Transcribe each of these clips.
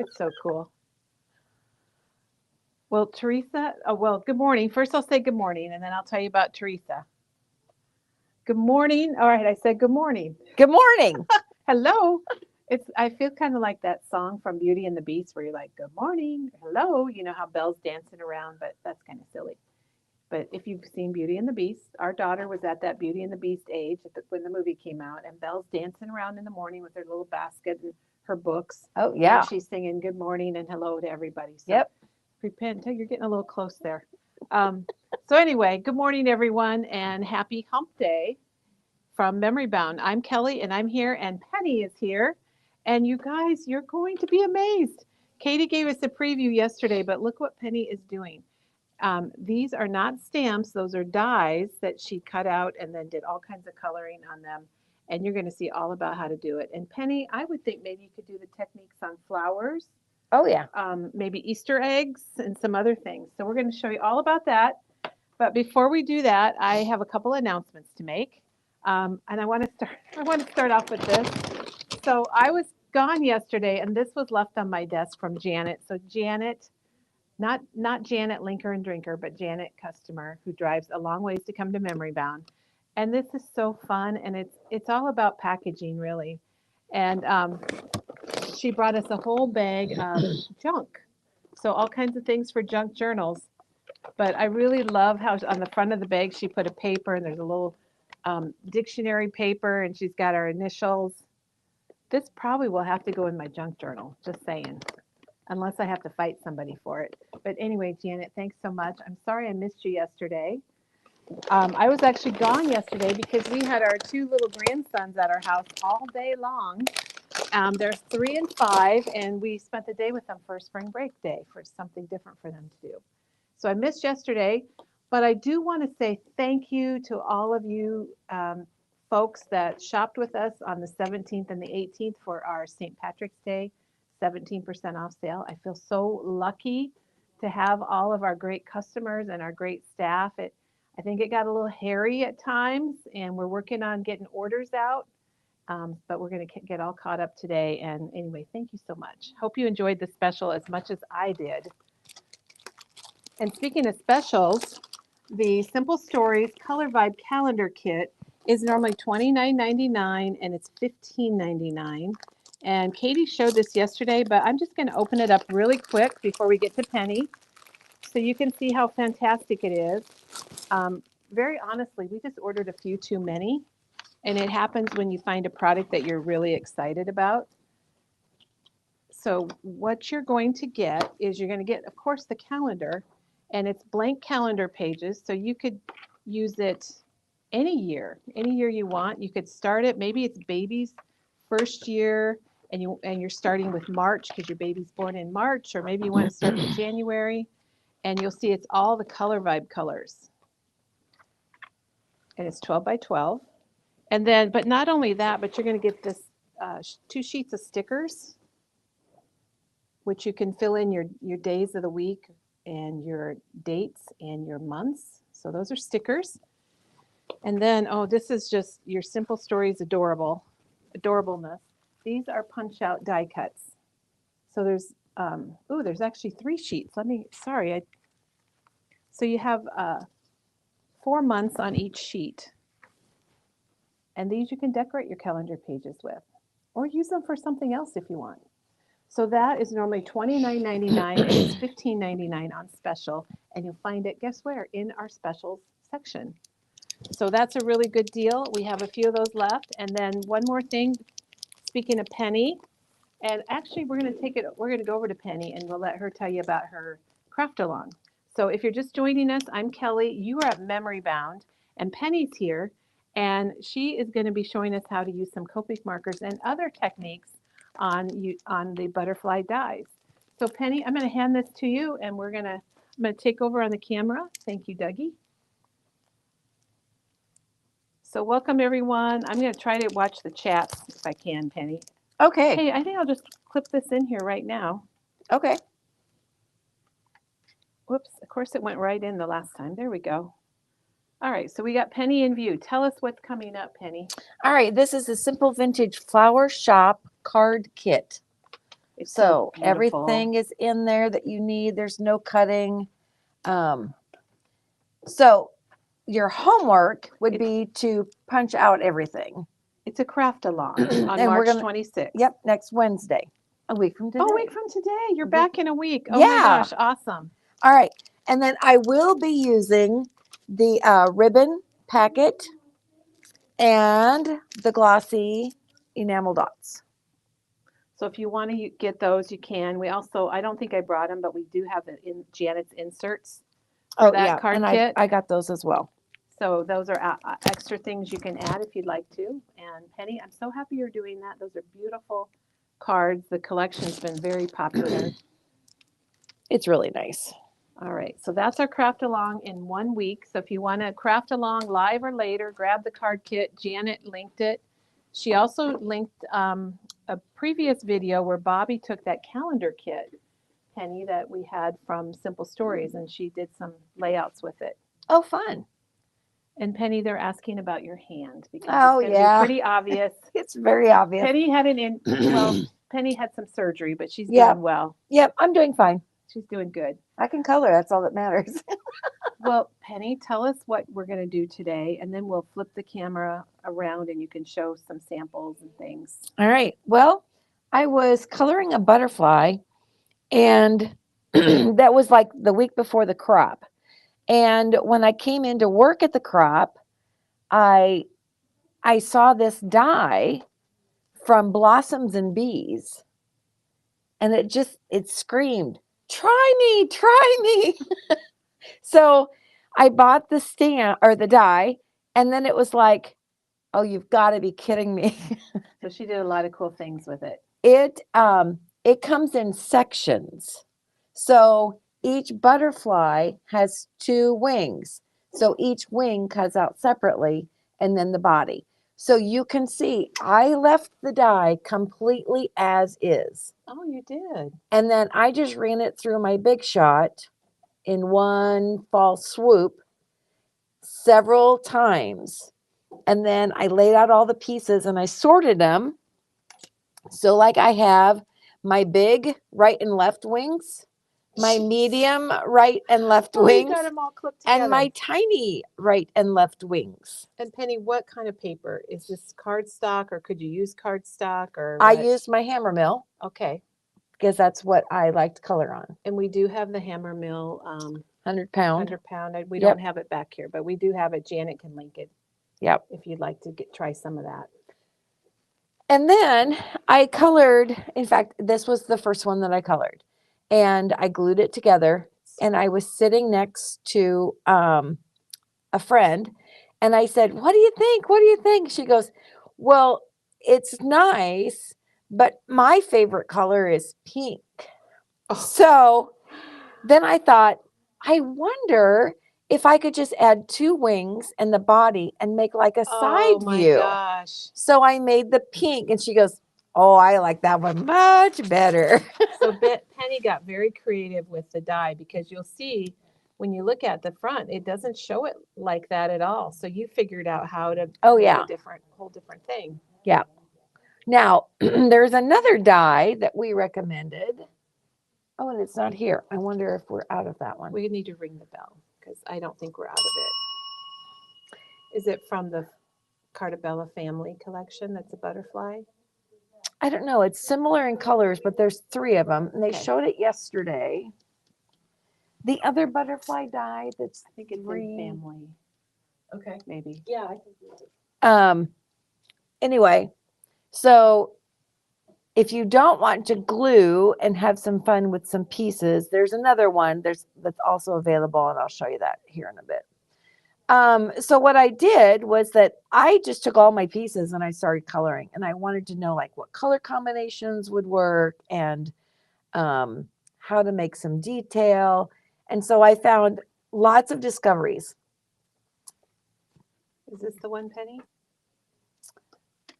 It's so cool. Well, Teresa, well, good morning. First, I'll say good morning, and then I'll tell you about Teresa. Good morning. All right, I said good morning. Good morning. Hello. I feel kind of like that song from Beauty and the Beast where you're like, good morning, hello. You know how Belle's dancing around, but that's kind of silly. But if you've seen Beauty and the Beast, our daughter was at that Beauty and the Beast age when the movie came out, and Belle's dancing around in the morning with her little basket and her books, Oh, and yeah. she's singing good morning and hello to everybody. So Yep. repent, you're getting a little close there. Um, so anyway, good morning, everyone, and happy Hump Day from Memory Bound. I'm Kelly, and I'm here, and Penny is here. And you guys, you're going to be amazed. Katie gave us a preview yesterday, but look what Penny is doing. These are not stamps, those are dies that she cut out and then did all kinds of coloring on them. And you're going to see all about how to do it. And Penny, I would think maybe you could do the techniques on flowers, Oh, yeah. maybe Easter eggs, and some other things. So we're going to show you all about that. But before we do that, I have a couple announcements to make. And I want to start. I want to start off with this. So I was gone yesterday, and this was left on my desk from Janet. So Janet, not Janet Linker and Drinker, but Janet customer who drives a long ways to come to Memory Bound. And this is so fun, and it's all about packaging really. And she brought us a whole bag of junk. So all kinds of things for junk journals. But I really love how on the front of the bag she put a paper and there's a little dictionary paper and she's got our initials. This probably will have to go in my junk journal, just saying, unless I have to fight somebody for it. But anyway, Janet, thanks so much. I'm sorry I missed you yesterday. I was actually gone yesterday because we had our two little grandsons at our house all day long. They're 3 and 5, and we spent the day with them for spring break day for something different for them to do. So I missed yesterday, but I do want to say thank you to all of you folks that shopped with us on the 17th and the 18th for our St. Patrick's Day 17% off sale. I feel so lucky to have all of our great customers and our great staff. I think it got a little hairy at times, and we're working on getting orders out. But we're going to get all caught up today. And anyway, thank you so much. Hope you enjoyed the special as much as I did. And speaking of specials, the Simple Stories Color Vibe Calendar Kit is normally $29.99 and it's $15.99. And Katie showed this yesterday, but I'm just going to open it up really quick before we get to Penny so you can see how fantastic it is. Very honestly, we just ordered a few too many. And it happens when you find a product that you're really excited about. So what you're going to get is you're going to get, of course, the calendar, and it's blank calendar pages. So you could use it any year you want. You could start it. Maybe it's baby's first year, and you're starting with March because your baby's born in March, or maybe you want to start with January. And you'll see it's all the Color Vibe colors, and it's 12 by 12. And then, but not only that, but you're going to get this 2 sheets of stickers, which you can fill in your days of the week and your dates and your months. So those are stickers. And then, oh, this is just your Simple Stories adorableness. These are punch out die cuts. So there's actually 3 sheets. So you have 4 months on each sheet. And these you can decorate your calendar pages with, or use them for something else if you want. So that is normally $29.99 and it's $15.99 on special. And you'll find it, guess where? In our specials section. So that's a really good deal. We have a few of those left. And then one more thing, speaking of Penny, and actually we're going to go over to Penny and we'll let her tell you about her craft along. So if you're just joining us, I'm Kelly. You are at Memory Bound, and Penny's here. And she is going to be showing us how to use some Copic markers and other techniques on the butterfly dies. So Penny, I'm going to hand this to you, and I'm going to take over on the camera. Thank you, Dougie. So welcome everyone. I'm going to try to watch the chats if I can, Penny. Okay. Hey, I think I'll just clip this in here right now. Okay. Whoops, of course it went right in the last time. There we go. All right, so we got Penny in view. Tell us what's coming up, Penny. All right, this is the Simple Vintage Flower Shop card kit. It's So beautiful. everything is in there that you need. There's no cutting. So your homework would be to punch out everything. It's a craft along on And we're March gonna, 26th. yep, next Wednesday, a week from today. Oh, a week from today. You're Mhm. back in a week. Oh my Yeah. gosh, awesome. All right. And then I will be using the ribbon packet and the glossy enamel dots. So if you want to get those, you can. We also, I don't think I brought them, but we do have it in Janet's inserts for Oh, that yeah. card And kit. I got those as well. So those are extra things you can add if you'd like to. And Penny, I'm so happy you're doing that. Those are beautiful cards. The collection's been very popular. It's really nice. All right, so that's our craft along in 1 week. So if you want to craft along live or later, grab the card kit. Janet linked it. She also linked a previous video where Bobby took that calendar kit, Penny, that we had from Simple Stories, and she did some layouts with it. Oh, fun. And Penny, they're asking about your hand because Oh, it's going to yeah. be pretty obvious. It's very obvious. Penny had Penny had some surgery, but she's Yep. doing well. Yep, I'm doing fine. She's doing good. I can color. That's all that matters. Well, Penny, tell us what we're going to do today, and then we'll flip the camera around and you can show some samples and things. All right. Well, I was coloring a butterfly, and that was like the week before the crop. And when I came in to work at the crop, I saw this die from Blossoms and Bees, and it screamed, "Try me, try me." So I bought the stamp or the die, and then it was like, "Oh, you've got to be kidding me." So she did a lot of cool things with it. It comes in sections. So each butterfly has 2 wings. So each wing cuts out separately, and then the body. So you can see I left the die completely as is. Oh, you did. And then I just ran it through my Big Shot in one fall swoop several times. And then I laid out all the pieces and I sorted them. So like I have my big right and left wings, my medium right and left Oh, you wings, got them all clipped together. and my tiny right and left wings. And Penny, what kind of paper? Is this cardstock, or could you use cardstock, or I what? used my hammer mill Okay. because that's what I like to color on. And we do have the hammer mill 100-pound. 100-pound. We Yep. don't have it back here, but we do have it. Janet can link it. Yep. If you'd like to try some of that. And then I colored, in fact, this was the first one that I colored. And I glued it together. And I was sitting next to a friend. And I said, "What do you think? What do you think?" She goes, "Well, it's nice, but my favorite color is pink." Oh. So then I thought, I wonder if I could just add 2 wings and the body and make like a side Oh my view. gosh. So I made the pink, and she goes, "Oh, I like that one much better." So Penny got very creative with the die, because you'll see when you look at the front, it doesn't show it like that at all. So you figured out how to make yeah. a whole different thing. Yeah. Now, there's another die that we recommended. Oh, and it's not here. I wonder if we're out of that one. We need to ring the bell because I don't think we're out of it. Is it from the Cartabella family collection that's a butterfly? I don't know. It's similar in colors, but there's 3 of them, and they Okay. showed it yesterday. The other butterfly die that's I think it's 3. in family. Okay. Maybe. Yeah, I think Anyway, so if you don't want to glue and have some fun with some pieces, there's another one that's also available, and I'll show you that here in a bit. So what I did was that I just took all my pieces and I started coloring, and I wanted to know like what color combinations would work and how to make some detail. And so I found lots of discoveries. Is this the one, Penny?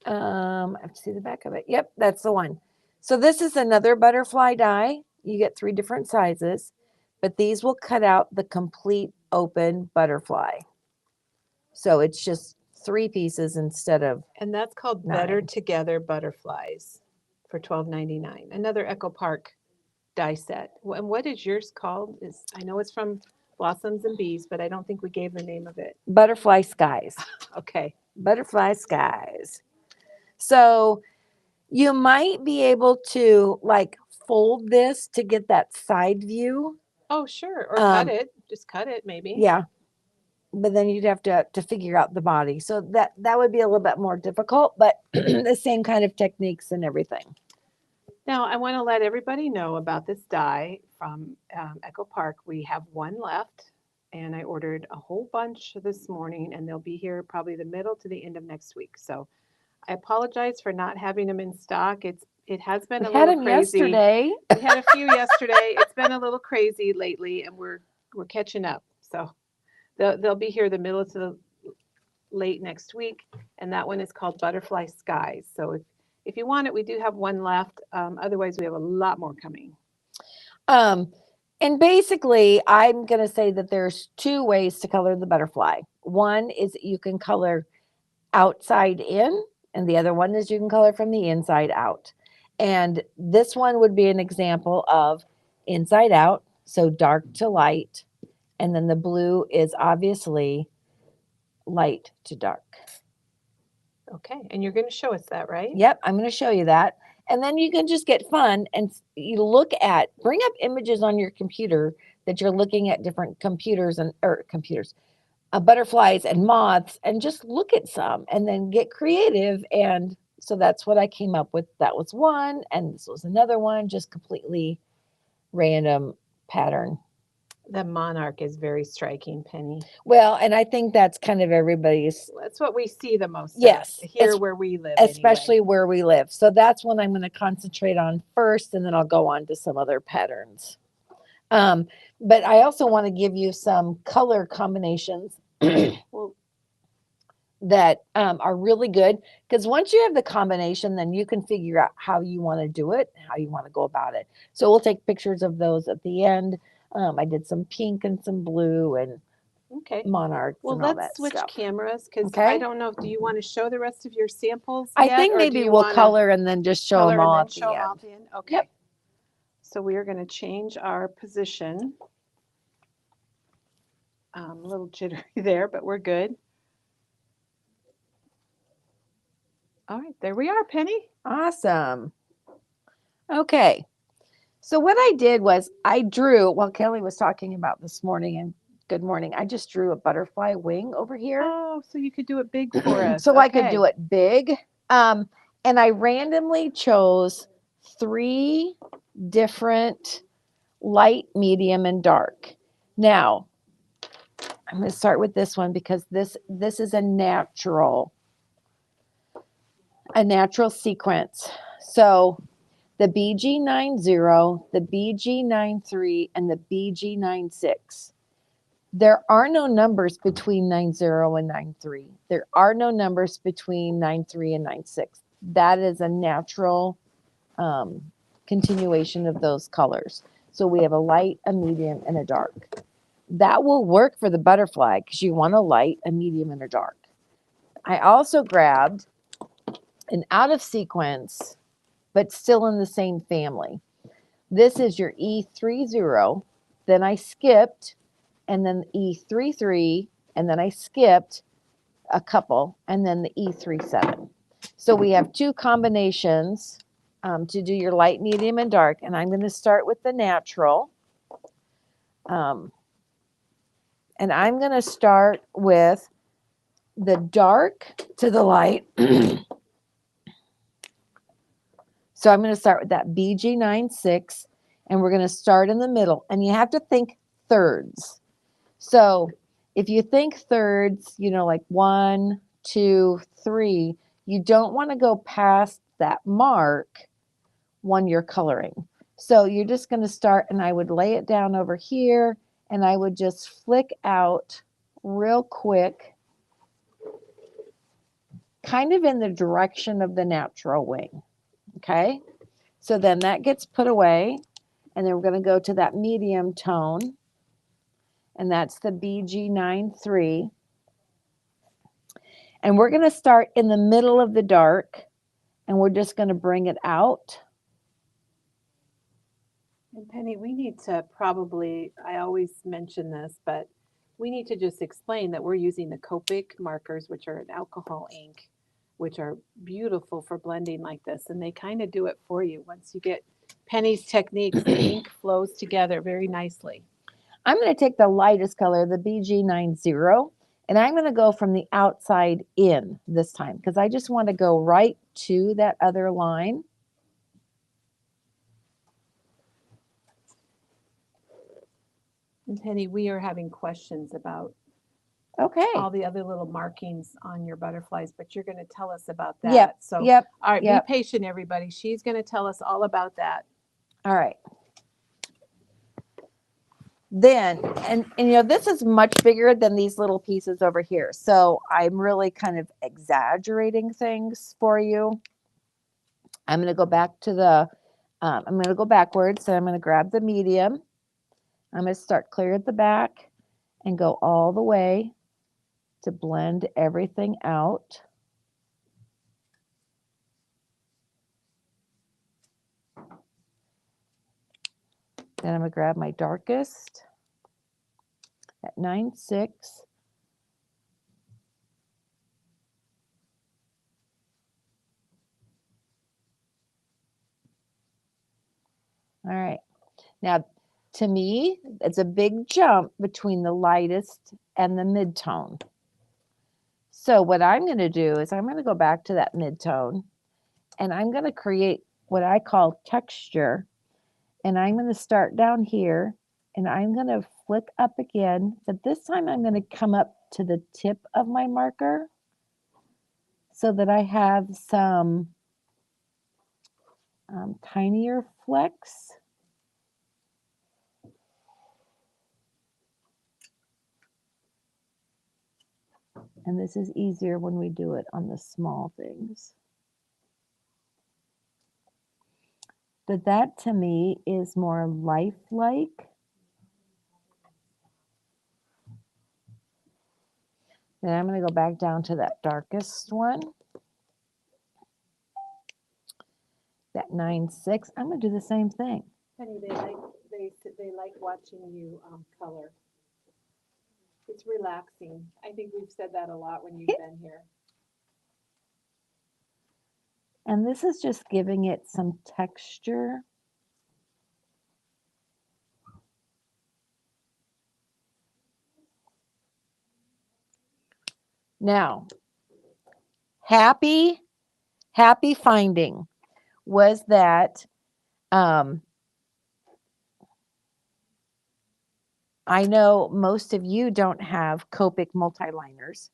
I have to see the back of it. Yep, that's the one. So this is another butterfly die. You get 3 different sizes, but these will cut out the complete open butterfly. So it's just 3 pieces instead of And that's called 9. Better Together Butterflies for $12.99. Another Echo Park die set. And what is yours called? I know it's from Blossoms and Bees, but I don't think we gave the name of it. Butterfly skies. Okay. Butterfly skies. So you might be able to like fold this to get that side view. Oh, sure. Or cut Um, it. Just cut it, maybe. Yeah. But then you'd have to figure out the body. So that would be a little bit more difficult, but the same kind of techniques and everything. Now, I want to let everybody know about this die from Echo Park. We have one left, and I ordered a whole bunch this morning, and they'll be here probably the middle to the end of next week. So I apologize for not having them in stock. It has been We a had little them crazy. yesterday. We had a few yesterday. It's been a little crazy lately, and we're catching up. So they'll be here the middle to the late next week, and that one is called Butterfly Skies. So if you want it, we do have one left. Otherwise, we have a lot more coming. And basically, I'm going to say that there's two ways to color the butterfly. One is you can color outside in, and the other one is you can color from the inside out. And this one would be an example of inside out, so dark to light, and then the blue is obviously light to dark. Okay, and you're going to show us that, right? Yep, I'm going to show you that. And then you can just get fun and you bring up images on your computer that you're looking at different butterflies and moths, and just look at some and then get creative. And so that's what I came up with. That was one, and this was another one, just completely random pattern. The monarch is very striking, Penny. Well, and I think that's kind of everybody's. That's what we see the most. Yes, here where we live, especially anyway. where we live. So that's what I'm going to concentrate on first, and then I'll go on to some other patterns. But I also want to give you some color combinations that are really good, because once you have the combination, then you can figure out how you want to do it, how you want to go about it. So we'll take pictures of those at the end. I did some pink and some blue and monarchs. Well, and all let's that switch stuff. cameras, because Okay. I don't know. Do you want to show the rest of your samples I yet, think or maybe do you we'll wanna color and then just show color them and all then at the show 'em end. all at the end? Okay. Yep. So we are going to change our position. A little jittery there, but we're good. All right, there we are, Penny. Awesome. Okay. So what I did was I drew, while Kelly was talking about this morning, and good morning, I just drew a butterfly wing over here. Oh, so you could do it big for us. So I could do it big. And I randomly chose 3 different light, medium, and dark. Now, I'm going to start with this one because this is a natural sequence. So the BG90, the BG93, and the BG96. There are no numbers between 90 and 93. There are no numbers between 93 and 96. That is a natural continuation of those colors. So we have a light, a medium, and a dark. That will work for the butterfly because you want a light, a medium, and a dark. I also grabbed an out of sequence, but still in the same family. This is your E30. Then I skipped, and then E33, and then I skipped a couple, and then the E37. So we have 2 combinations to do your light, medium, and dark. And I'm going to start with the natural. And I'm going to start with the dark to the light. So I'm going to start with that BG96, and we're going to start in the middle. And you have to think thirds. So if you think thirds, like 1, 2, 3, you don't want to go past that mark when you're coloring. So you're just going to start, and I would lay it down over here, and I would just flick out real quick, kind of in the direction of the natural wing. Okay, so then that gets put away, and then we're going to go to that medium tone, and that's the BG93. And we're going to start in the middle of the dark, and we're just going to bring it out. And Penny, we need to probably, I always mention this, but we need to just explain that we're using the Copic markers, which are an alcohol ink, which are beautiful for blending like this. And they kind of do it for you. Once you get Penny's techniques, the ink flows together very nicely. I'm going to take the lightest color, the BG90, and I'm going to go from the outside in this time because I just want to go right to that other line. And Penny, we are having questions about Okay. all the other little markings on your butterflies, but you're going to tell us about that. Yep. So, Yep. all right, Yep. be patient, everybody. She's going to tell us all about that. All right. Then, and you know, this is much bigger than these little pieces over here. So I'm really kind of exaggerating things for you. I'm going to go back to the, I'm going to go backwards. So I'm going to grab the medium. I'm going to start clear at the back and go all the way to blend everything out. Then I'm going to grab my darkest at 9.6. All right. Now, to me, it's a big jump between the lightest and the mid-tone. So what I'm going to do is I'm going to go back to that mid-tone, and I'm going to create what I call texture. And I'm going to start down here, and I'm going to flick up again. But this time I'm going to come up to the tip of my marker so that I have some tinier flecks. And this is easier when we do it on the small things. But that to me is more lifelike. Then I'm going to go back down to that darkest one. That 9.6. I'm going to do the same thing. Penny, they like watching you color. It's relaxing. I think we've said that a lot when you've been here. And this is just giving it some texture. Now, happy finding was that I know most of you don't have Copic multi-liners,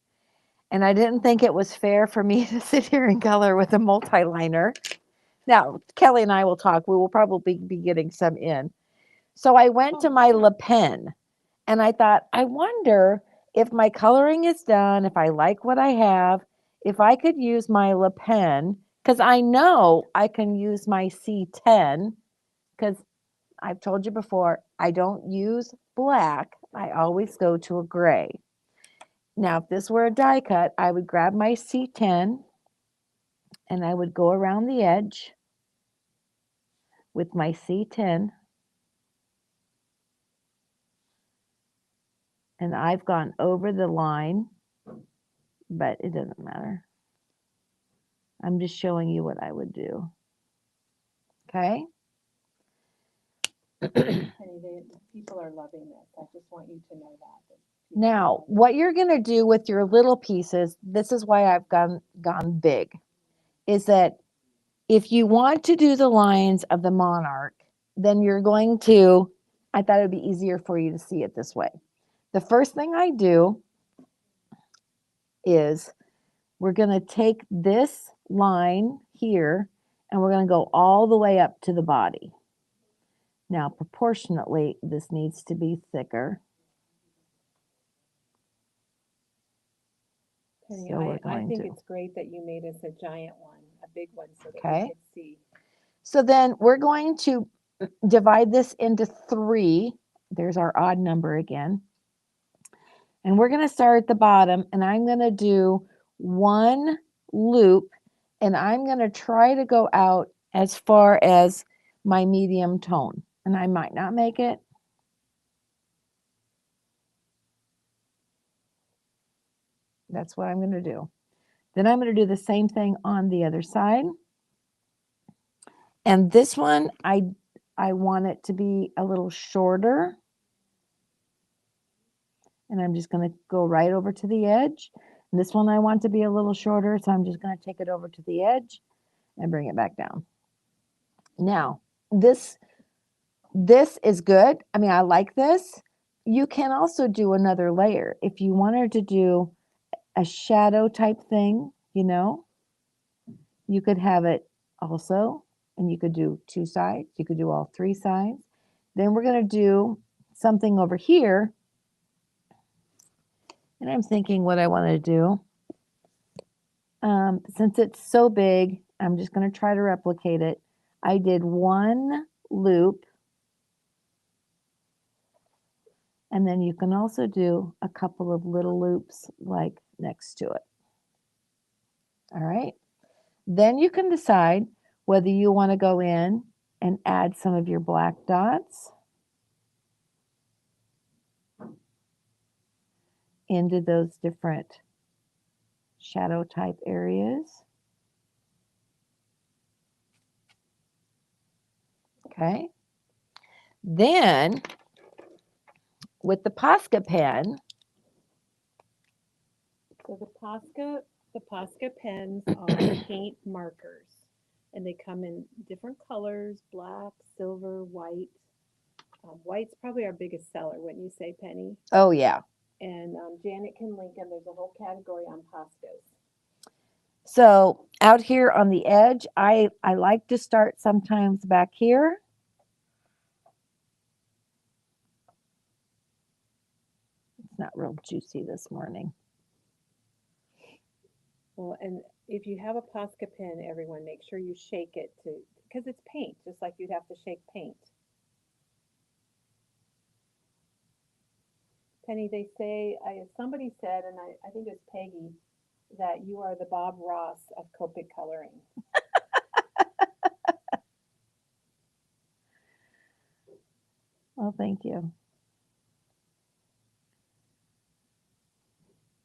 and I didn't think it was fair for me to sit here and color with a multi-liner. Now, Kelly and I will talk. We will probably be getting some in. So I went to my Le Pen, and I thought, I wonder if my coloring is done, if I like what I have, if I could use my Le Pen, because I know I can use my C10, because I've told you before, I don't use black. I always go to a gray. Now, if this were a die cut, I would grab my C10 and I would go around the edge with my C10. And I've gone over the line, but it doesn't matter. I'm just showing you what I would do. Okay? Penny, people are loving this. I just want you to know that. Now, what you're going to do with your little pieces, this is why I've gone big, is that if you want to do the lines of the monarch, then you're going to, I thought it would be easier for you to see it this way. The first thing I do is we're going to take this line here and we're going to go all the way up to the body. Now, proportionately, this needs to be thicker. Penny, So I think it's great that you made us a giant one, a big one, so that we could see. So then we're going to divide this into 3. There's our odd number again. And we're going to start at the bottom, and I'm going to do 1 loop And I'm going to try to go out as far as my medium tone. And I might not make it. That's what I'm going to do. Then I'm going to do the same thing on the other side. And this one, I want it to be a little shorter. And I'm just going to go right over to the edge. And this one I want to be a little shorter, so I'm just going to take it over to the edge and bring it back down. Now, this is good. I mean, I like this. You can also do another layer. If you wanted to do a shadow type thing, you know, you could have it also, and you could do 2 sides. You could do all 3 sides. Then we're going to do something over here. And I'm thinking what I want to do. Since it's so big, I'm just going to try to replicate it. I did 1 loop. And then you can also do a couple of little loops like next to it. All right. Then you can decide whether you want to go in and add some of your black dots into those different shadow type areas. Okay. Then with the Posca pen, So the Posca pens are paint markers, and they come in different colors: black, silver, white. White's probably our biggest seller, wouldn't you say, Penny? oh yeah. And Janet can link them. There's a whole category on Poscas. So out here on the edge, I like to start sometimes back here. It's not real juicy this morning. Well, and if you have a Posca pen, everyone, make sure you shake it because it's paint, just like you'd have to shake paint. Penny, they say, somebody said, and I think it's Peggy, that you are the Bob Ross of Copic coloring. Oh, thank you.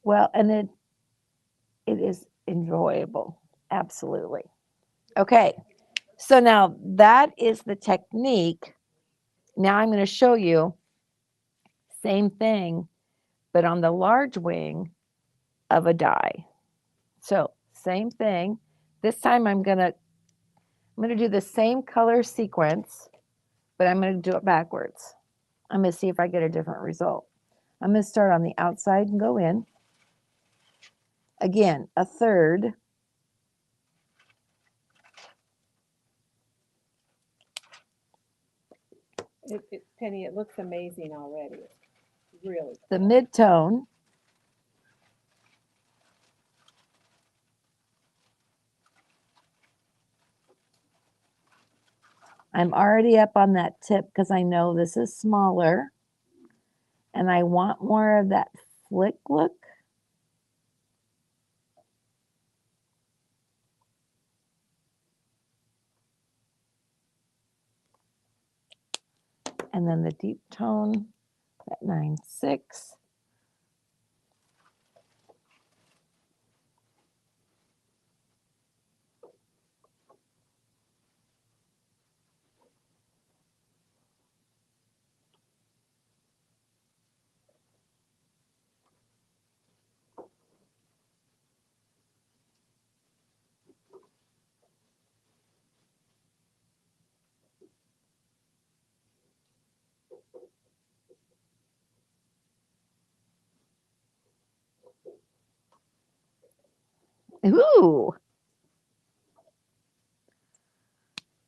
Well, and it is enjoyable. Absolutely. Okay. So now that is the technique. Now I'm going to show you same thing, but on the large wing of a die. So same thing. This time I'm going to do the same color sequence, but I'm going to do it backwards. I'm going to see if I get a different result. I'm going to start on the outside and go in. Again, a third. Penny, it looks amazing already. It's really The cool. mid-tone. I'm already up on that tip because I know this is smaller and I want more of that flick look. And then the deep tone at 9.6. Ooh.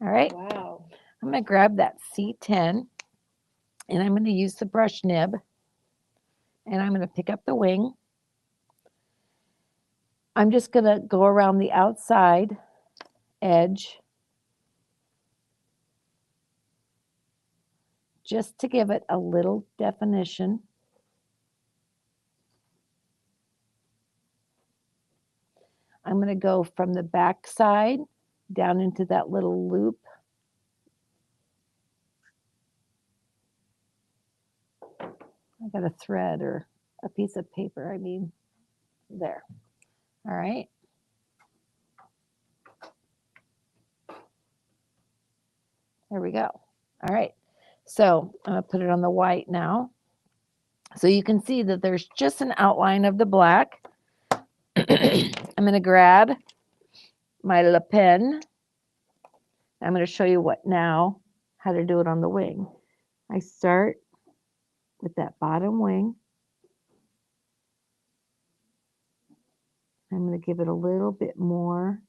All right. Wow. I'm going to grab that C10 and I'm going to use the brush nib and I'm going to pick up the wing. I'm just going to go around the outside edge just to give it a little definition. I'm going to go from the back side down into that little loop. I got a thread or a piece of paper, I mean, there. All right. There we go. All right. So I'm going to put it on the white now. So you can see that there's just an outline of the black. I'm going to grab my Le Pen. I'm going to show you how to do it on the wing. I start with that bottom wing. I'm going to give it a little bit more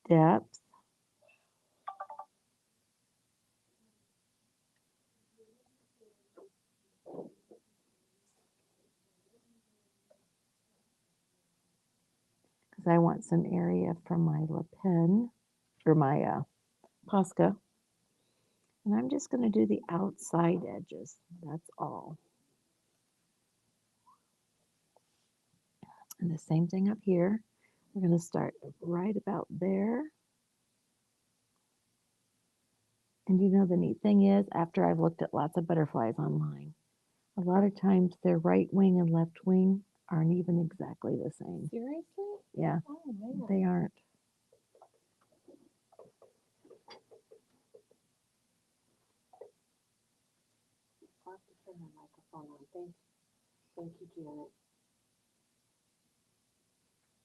depth. Because I want some area from my Le Pen, or my Posca. And I'm just going to do the outside edges. That's all. And the same thing up here. We're going to start right about there. And you know, the neat thing is, after I've looked at lots of butterflies online, a lot of times their right wing and left wing aren't even exactly the same. Seriously? Yeah, Oh, man. they aren't. I'll have to turn my microphone on. Thank you, Janet.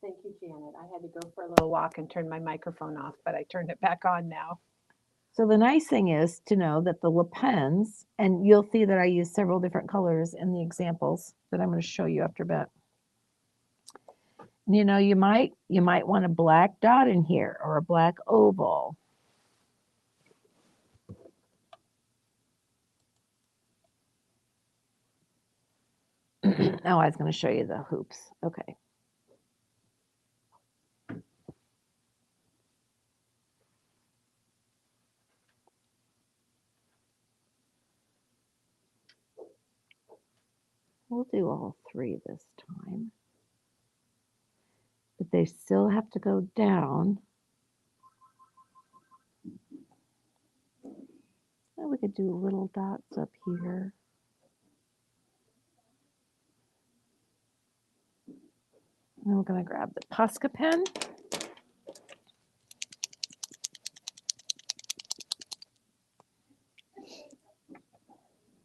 Thank you, Janet. I had to go for a little walk and turn my microphone off, but I turned it back on now. So the nice thing is to know that the Le Pens, and you'll see that I use several different colors in the examples that I'm going to show you after a bit. You know, you might want a black dot in here or a black oval. Oh, I was going to show you the hoops. Okay. We'll do all three this time. But they still have to go down. And we could do little dots up here. And we're going to grab the Posca pen.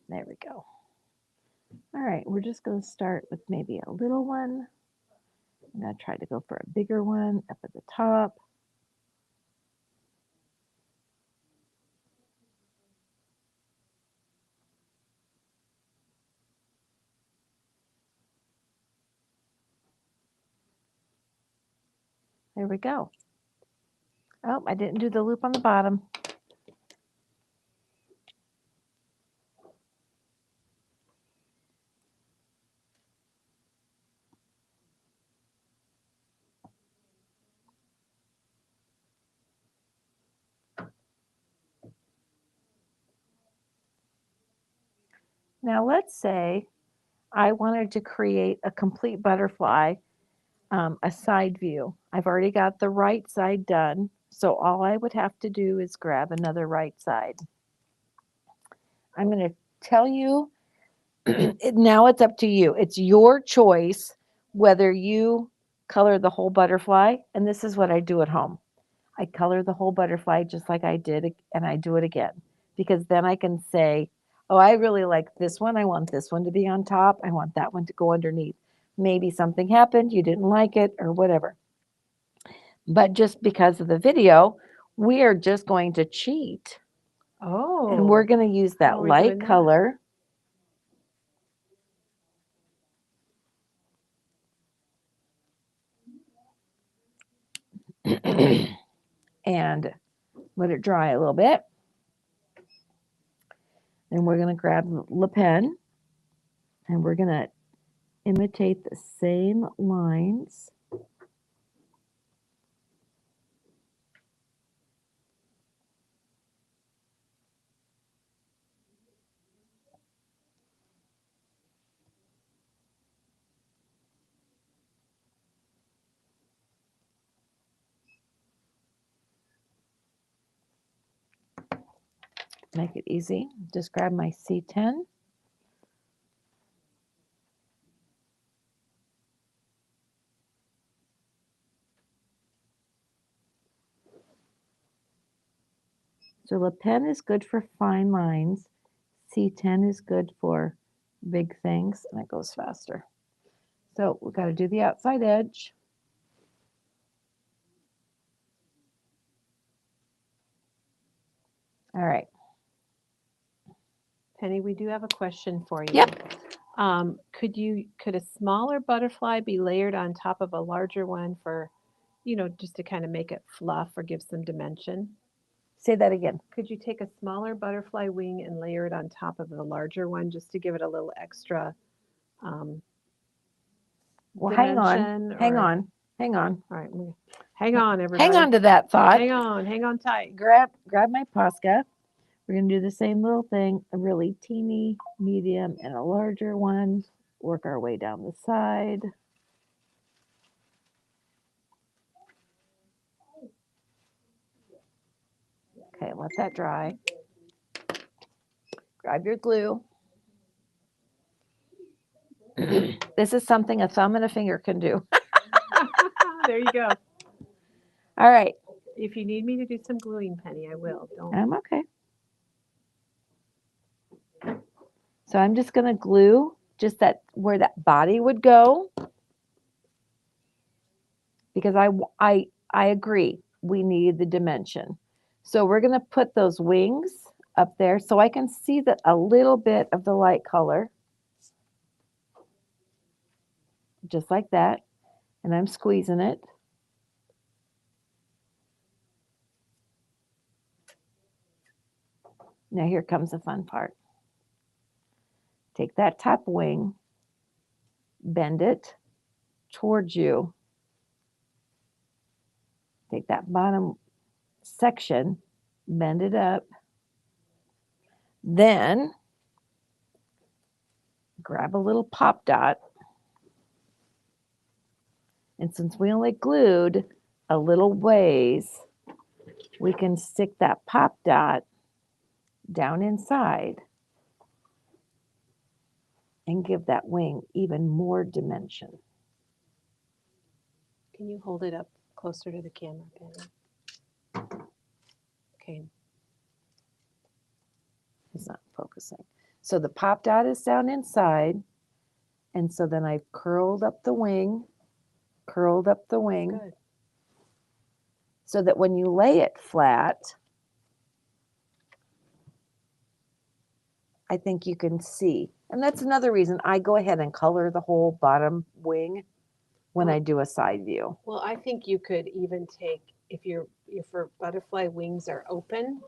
There we go. All right, we're just going to start with maybe a little one. I'm going to try to go for a bigger one up at the top. There we go. Oh, I didn't do the loop on the bottom. Now let's say I wanted to create a complete butterfly, a side view. I've already got the right side done, so all I would have to do is grab another right side. I'm going to tell you, now it's up to you. It's your choice whether you color the whole butterfly, and this is what I do at home. I color the whole butterfly just like I did, and I do it again, because then I can say, oh, I really like this one. I want this one to be on top. I want that one to go underneath. Maybe something happened, you didn't like it, or whatever. But just because of the video, we are just going to cheat. Oh. And we're going to use that light color. And let it dry a little bit. Then we're going to grab the Le Pen, and we're going to imitate the same lines. make it easy. Just grab my C10. So Le Pen is good for fine lines. C10 is good for big things, and it goes faster. So we've got to do the outside edge. All right. Penny, we do have a question for you. Yep. Could a smaller butterfly be layered on top of a larger one for, just to kind of make it fluff or give some dimension? Say that again. Could you take a smaller butterfly wing and layer it on top of the larger one just to give it a little extra Well, hang on. dimension? Hang or- on. Hang on. All right, hang on, everybody. Hang on to that thought. Hang on tight. Grab my Posca. We're going to do the same little thing, a really teeny, medium, and a larger one. Work our way down the side. Okay, let that dry. Grab your glue. This is something a thumb and a finger can do. There you go. All right. If you need me to do some gluing, Penny, I will. Don't. I'm okay. So I'm just going to glue just that where that body would go, because I agree we need the dimension. So we're going to put those wings up there so I can see that a little bit of the light color, just like that, and I'm squeezing it. Now here comes the fun part. Take that top wing, bend it towards you. Take that bottom section, bend it up. Then grab a little pop dot. And since we only glued a little ways, we can stick that pop dot down inside and give that wing even more dimension. Can you hold it up closer to the camera, Penny? Okay. It's not focusing. So the pop dot is down inside. And so then I've curled up the wing, Good. so that when you lay it flat, I think you can see. And that's another reason I go ahead and color the whole bottom wing when I do a side view. Well, I think you could even take, if your butterfly wings are open,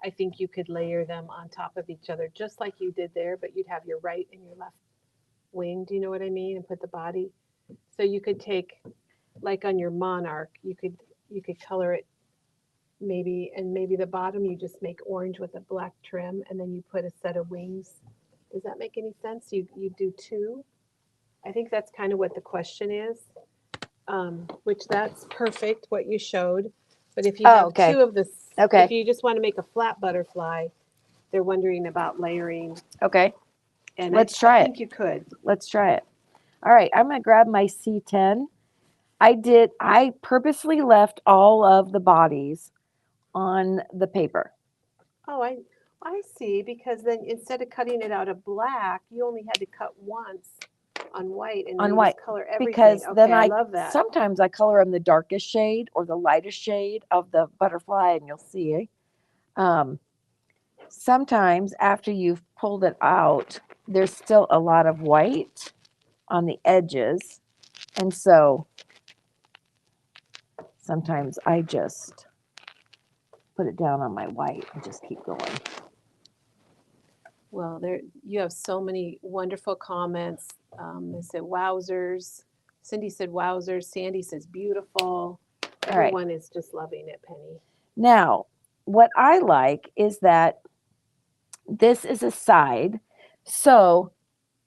I think you could layer them on top of each other, just like you did there, but you'd have your right and your left wing. Do you know what I mean? And put the body. So you could take, like on your monarch, you could color it maybe, and maybe the bottom you just make orange with a black trim, and then you put a set of wings. Does that make any sense? You do two. I think that's kind of what the question is, which that's perfect what you showed. But if you have okay. two of this, Okay. if you just want to make a flat butterfly, they're wondering about layering. Okay. And Let's try I it. think you could. Let's try it. All right, I'm going to grab my C10. I purposely left all of the bodies on the paper. Oh, I see, because then instead of cutting it out of black, you only had to cut once on white, and On you white, just color everything. because Okay, then I love that. sometimes I color them the darkest shade or the lightest shade of the butterfly, and you'll see. Sometimes after you've pulled it out, there's still a lot of white on the edges, and so sometimes I just put it down on my white and just keep going. Well, you have so many wonderful comments. They said wowzers. Cindy said wowzers. Sandy says beautiful. All right. Everyone is just loving it, Penny. Now, what I like is that this is a side. So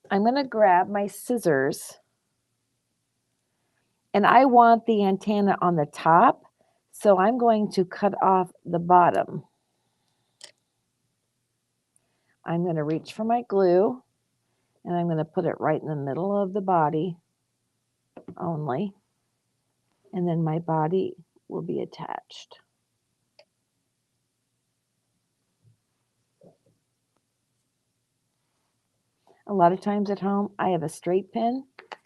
I'm going to grab my scissors, and I want the antenna on the top. So I'm going to cut off the bottom. I'm going to reach for my glue and I'm going to put it right in the middle of the body only. And then my body will be attached. A lot of times at home, I have a straight pin,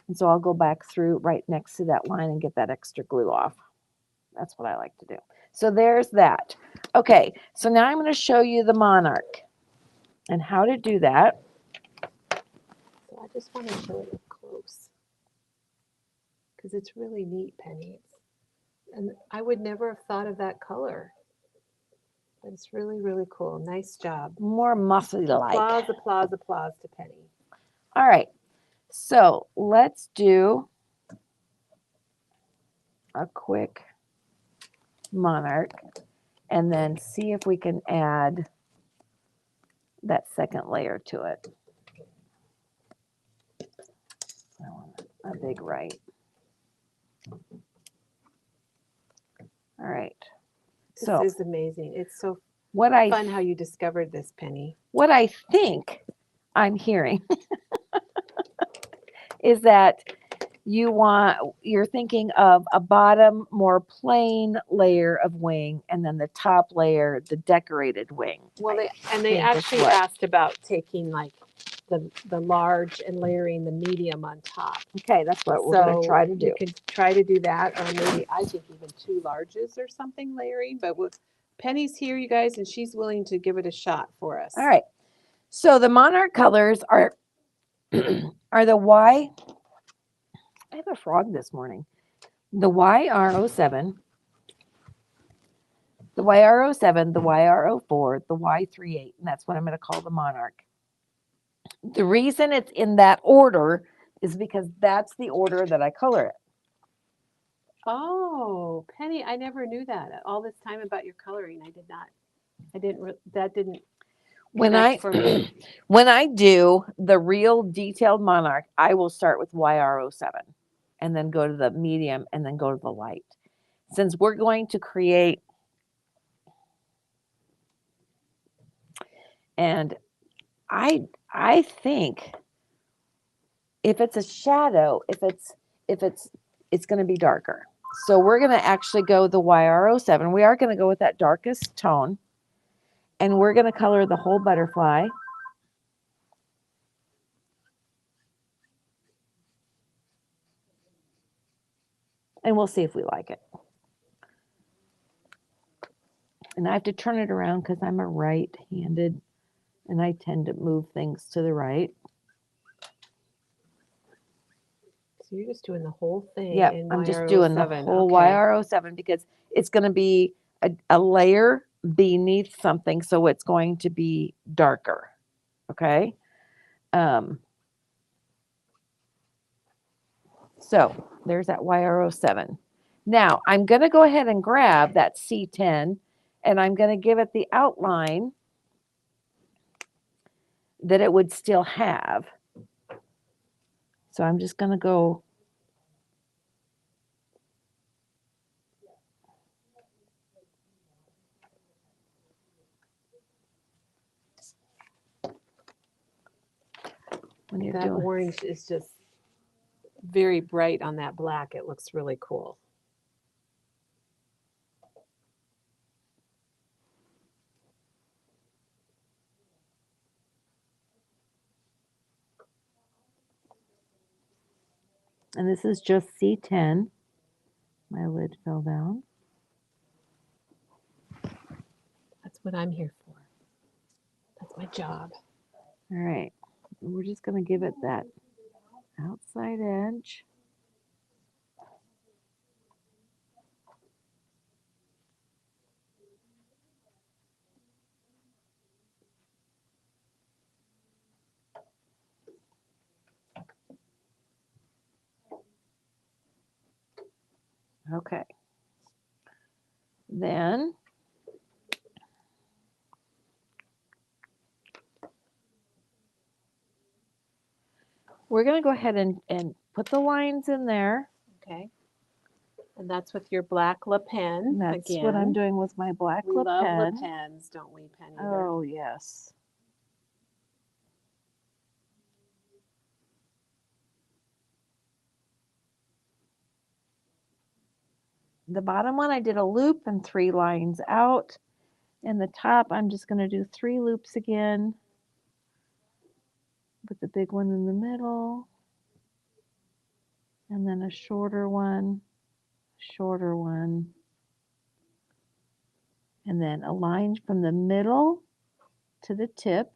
and so I'll go back through right next to that line and get that extra glue off. That's what I like to do. So there's that. Okay, so now I'm going to show you the monarch and how to do that. So I just want to show it up close because it's really neat, Penny. And I would never have thought of that color. But it's really, really cool. Nice job. More muffly-like. Applause, applause, applause to Penny. All right, so let's do a quick monarch and then see if we can add that second layer to it. I want a big right. All right. This So is amazing. It's so what fun how you discovered this, Penny. what I think I'm hearing is that you're thinking of a bottom, more plain layer of wing, and then the top layer, the decorated wing. Well, they think that's actually what- asked about taking like the large and layering the medium on top. Okay, that's what we're going to try to do. You can try to do that, or maybe I think even 2 larges or something layering. But with Penny's here, you guys, and she's willing to give it a shot for us. All right. So the monarch colors are are the Y. I have a frog this morning. The YR07, the YR07, the YR04, the Y38, and that's what I'm going to call the monarch. The reason it's in that order is because that's the order that I color it. Oh, Penny, I never knew that. All this time about your coloring, I did not. That didn't When connect for me. when I do the real detailed monarch, I will start with YR07 and then go to the medium and then go to the light. Since we're going to create, and I think if it's a shadow, it's going to be darker. So we're going to actually go the YR07. We are going to go with that darkest tone, and we're going to color the whole butterfly. And we'll see if we like it. And I have to turn it around because I'm a right-handed, and I tend to move things to the right. So you're just doing the whole thing. Yeah, in I'm just doing the YR07. whole Okay. YR07 because it's going to be a layer beneath something, so it's going to be darker. Okay. So there's that YR07. Now I'm going to go ahead and grab that C10 and I'm going to give it the outline that it would still have. So I'm just going to go when you're That doing orange is just very bright on that black. It looks really cool. and this is just C10. My lid fell down. That's what I'm here for. That's my job. All right. We're just going to give it that outside edge. Okay. Then we're going to go ahead and put the lines in there. Okay. And that's with your black Le Pen. And that's again. what I'm doing with my black We Le love Pen. Le Pens, don't we, Penny? Oh, yes. the bottom one, I did a loop and 3 lines out. And the top, I'm just going to do 3 loops again. Put the big one in the middle. And then a shorter one. And then a line from the middle to the tip,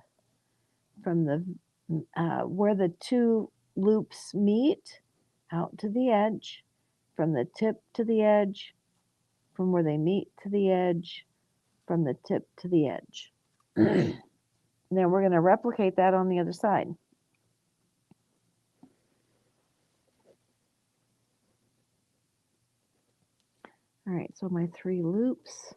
from the where the 2 loops meet, out to the edge, from the tip to the edge, from where they meet to the edge, from the tip to the edge. Then we're going to replicate that on the other side. All right, so my 3 loops.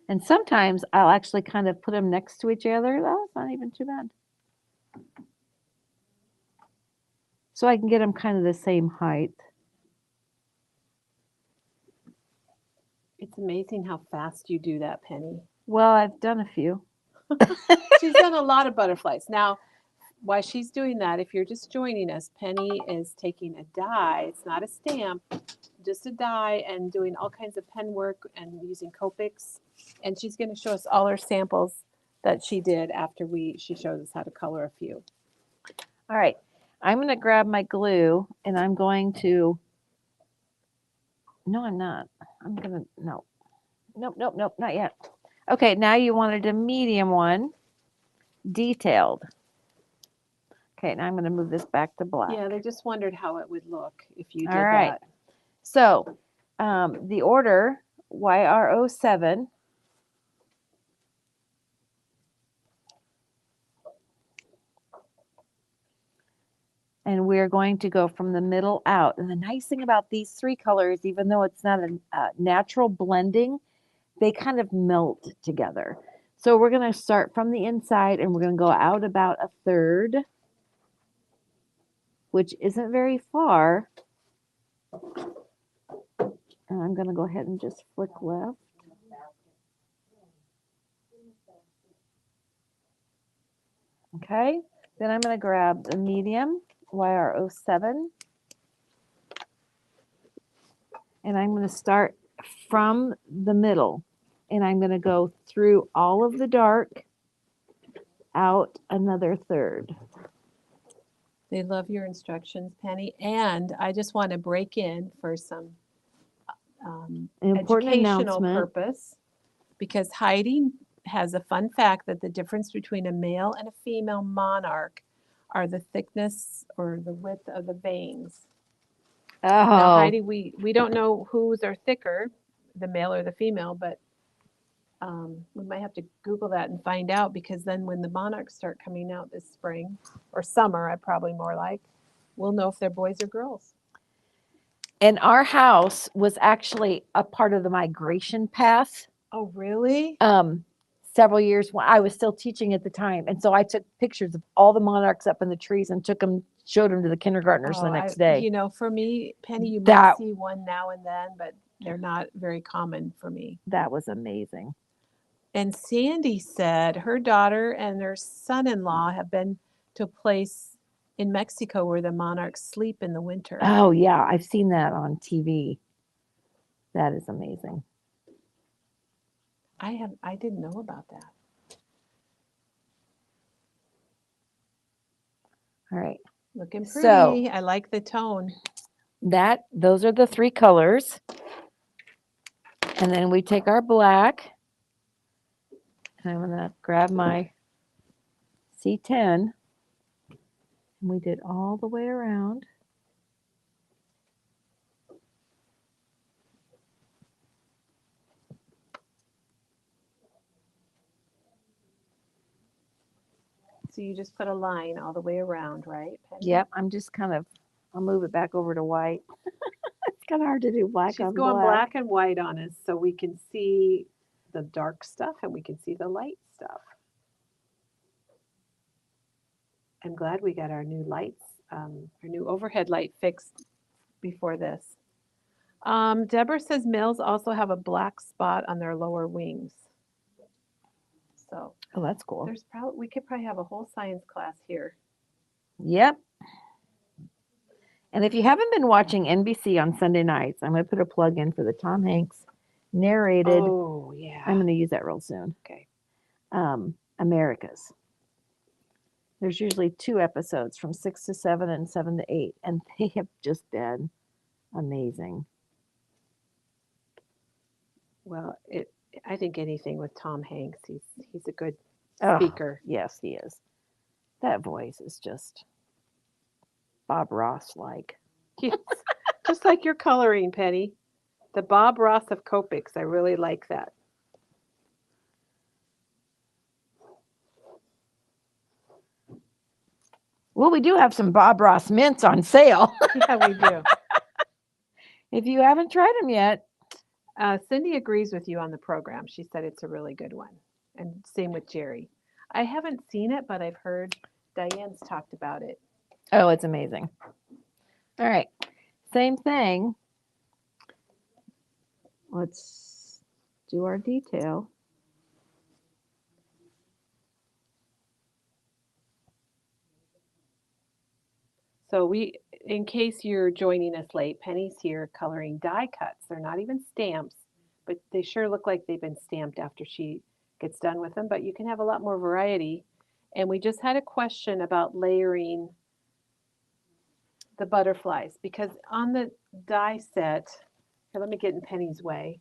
And sometimes I'll actually kind of put them next to each other. Oh, it's not even too bad. So I can get them kind of the same height. It's amazing how fast you do that, Penny. Well, I've done a few. She's done a lot of butterflies. Now, while she's doing that, if you're just joining us, Penny is taking a die. It's not a stamp, just a die, and doing all kinds of pen work and using Copics. And she's going to show us all her samples that she did after she showed us how to color a few. All right, I'm going to grab my glue and I'm going to, no, I'm not. I'm going to, no. Nope, not yet. Okay, now you wanted a medium one, detailed. Okay, now I'm going to move this back to black. Yeah, they just wondered how it would look if you did All right. that. So the order, YR07. And we're going to go from the middle out. And the nice thing about these 3 colors, even though it's not a natural blending, they kind of melt together. So we're going to start from the inside and we're going to go out about 1/3, which isn't very far. And I'm going to go ahead and just flick left. Okay, then I'm going to grab the medium, YR07. And I'm going to start from the middle. And I'm going to go through all of the dark, out another 1/3. They love your instructions, Penny. And I just want to break in for some An important educational announcement. purpose, because Heidi has a fun fact that the difference between a male and a female monarch are the thickness or the width of the veins. Now, Oh, Heidi, we don't know whose are thicker, the male or the female, but we might have to Google that and find out, because then when the monarchs start coming out this spring or summer, I probably more like, we'll know if they're boys or girls. and our house was actually a part of the migration path. Oh, really? Several years when I was still teaching at the time. And so I took pictures of all the monarchs up in the trees and showed them to the kindergartners the next day. You know, for me, Penny, you might That- see one now and then, but they're not very common for me. That was amazing. And Sandy said her daughter and her son-in-law have been to a place in Mexico where the monarchs sleep in the winter. Oh, yeah. I've seen that on TV. That is amazing. I didn't know about that. All right. Looking pretty. So- I like the tone. Those are the 3 colors. And then we take our black. And I'm going to grab my C10. And we did all the way around. So you just put a line all the way around, right, Penny? Yep. I'm just I'll move it back over to white. It's kind of hard to do black She's on going black. black and white on us so we can see the dark stuff and we can see the light stuff. I'm glad we got our new lights, our new overhead light fixed before this. Deborah says males also have a black spot on their lower wings. So Oh, that's cool. we could probably have a whole science class here. Yep. And if you haven't been watching NBC on Sunday nights, I'm going to put a plug in for the Tom Hanks narrated. Oh, yeah. I'm going to use that real soon. Okay. Americas. There's usually 2 episodes from 6 to 7 and 7 to 8, and they have just been amazing. Well, I think anything with Tom Hanks, he's a good Oh, speaker. yes, he is. That voice is just Bob Ross like. Yes. Just like your coloring, Penny. The Bob Ross of Copics. I really like that. Well, we do have some Bob Ross mints on sale. Yeah, we do. If you haven't tried them yet. Cindy agrees with you on the program. She said it's a really good one. And same with Jerry. I haven't seen it, but I've heard Diane's talked about it. Oh, it's amazing. All right. Same thing. Let's do our detail. So in case you're joining us late, Penny's here coloring die cuts. They're not even stamps, but they sure look like they've been stamped after she gets done with them. But you can have a lot more variety. And we just had a question about layering the butterflies because on the die set, here, let me get in Penny's way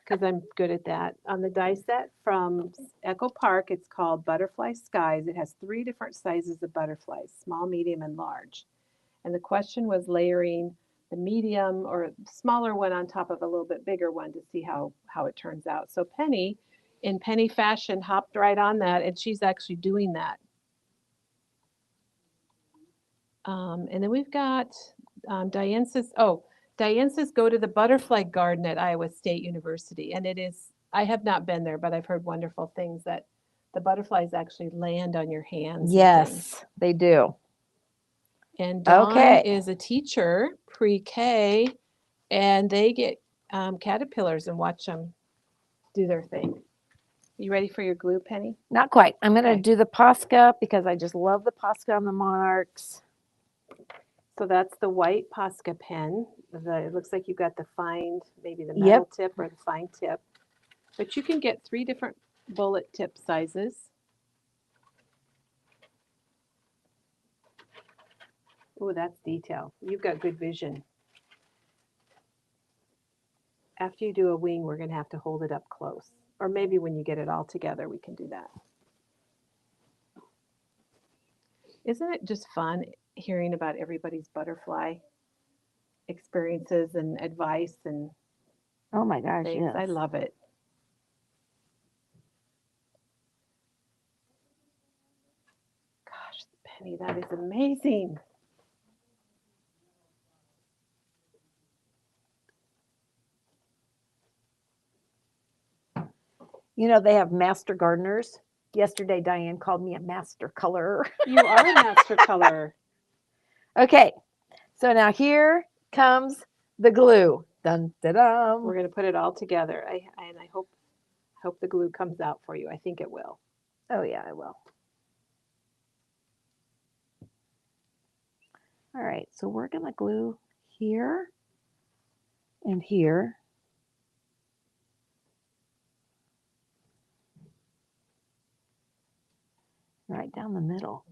because I'm good at that. On the die set from Echo Park, it's called Butterfly Skies. It has 3 different sizes of butterflies, small, medium, and large. And the question was layering the medium or smaller one on top of a little bit bigger one to see how it turns out. So Penny, in Penny fashion, hopped right on that, and she's actually doing that. And then we've got Diane says go to the butterfly garden at Iowa State University. And I have not been there, but I've heard wonderful things that the butterflies actually land on your hands. Yes, they do. And Dawn Okay. is a teacher, pre-K, and they get caterpillars and watch them do their thing. You ready for your glue, Penny? Not quite. I'm going to Okay. do the Posca because I just love the Posca on the Monarchs. So that's the white Posca pen. It looks like you've got maybe the metal tip or the fine tip. But you can get 3 different bullet tip sizes. Oh, that's detail. You've got good vision. After you do a wing, we're going to have to hold it up close. Or maybe when you get it all together, we can do that. Isn't it just fun hearing about everybody's butterfly experiences and advice and Oh my gosh, things? yes. I love it. Gosh, Penny, that is amazing. You know, they have master gardeners. Yesterday, Diane called me a master colorer. You are a master colorer. Okay, so now here comes the glue. Dun, da, dum. We're going to put it all together. I hope the glue comes out for you. I think it will. Oh, yeah, I will. All right, so we're going to glue here and here. Right down the middle.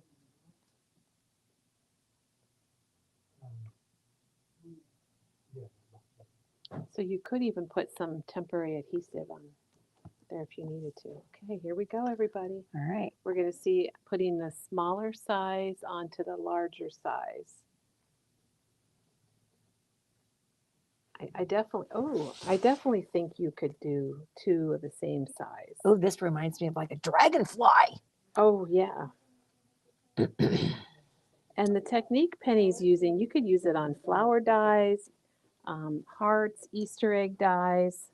So you could even put some temporary adhesive on there if you needed to. Okay, here we go, everybody. All right. We're going to see putting the smaller size onto the larger size. I definitely think you could do 2 of the same size. Oh, this reminds me of like a dragonfly. Oh, yeah. And the technique Penny's using, you could use it on flower dies, hearts, Easter egg dies.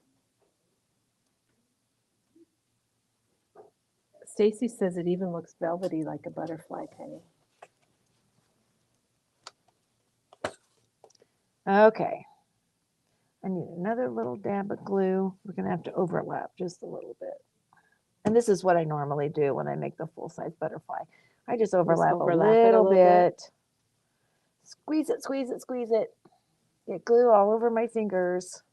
Stacy says it even looks velvety like a butterfly, Penny. Okay. I need another little dab of glue. We're going to have to overlap just a little bit. And this is what I normally do when I make the full-size butterfly. I just overlap, a little bit Squeeze it, squeeze it, squeeze it. Get glue all over my fingers.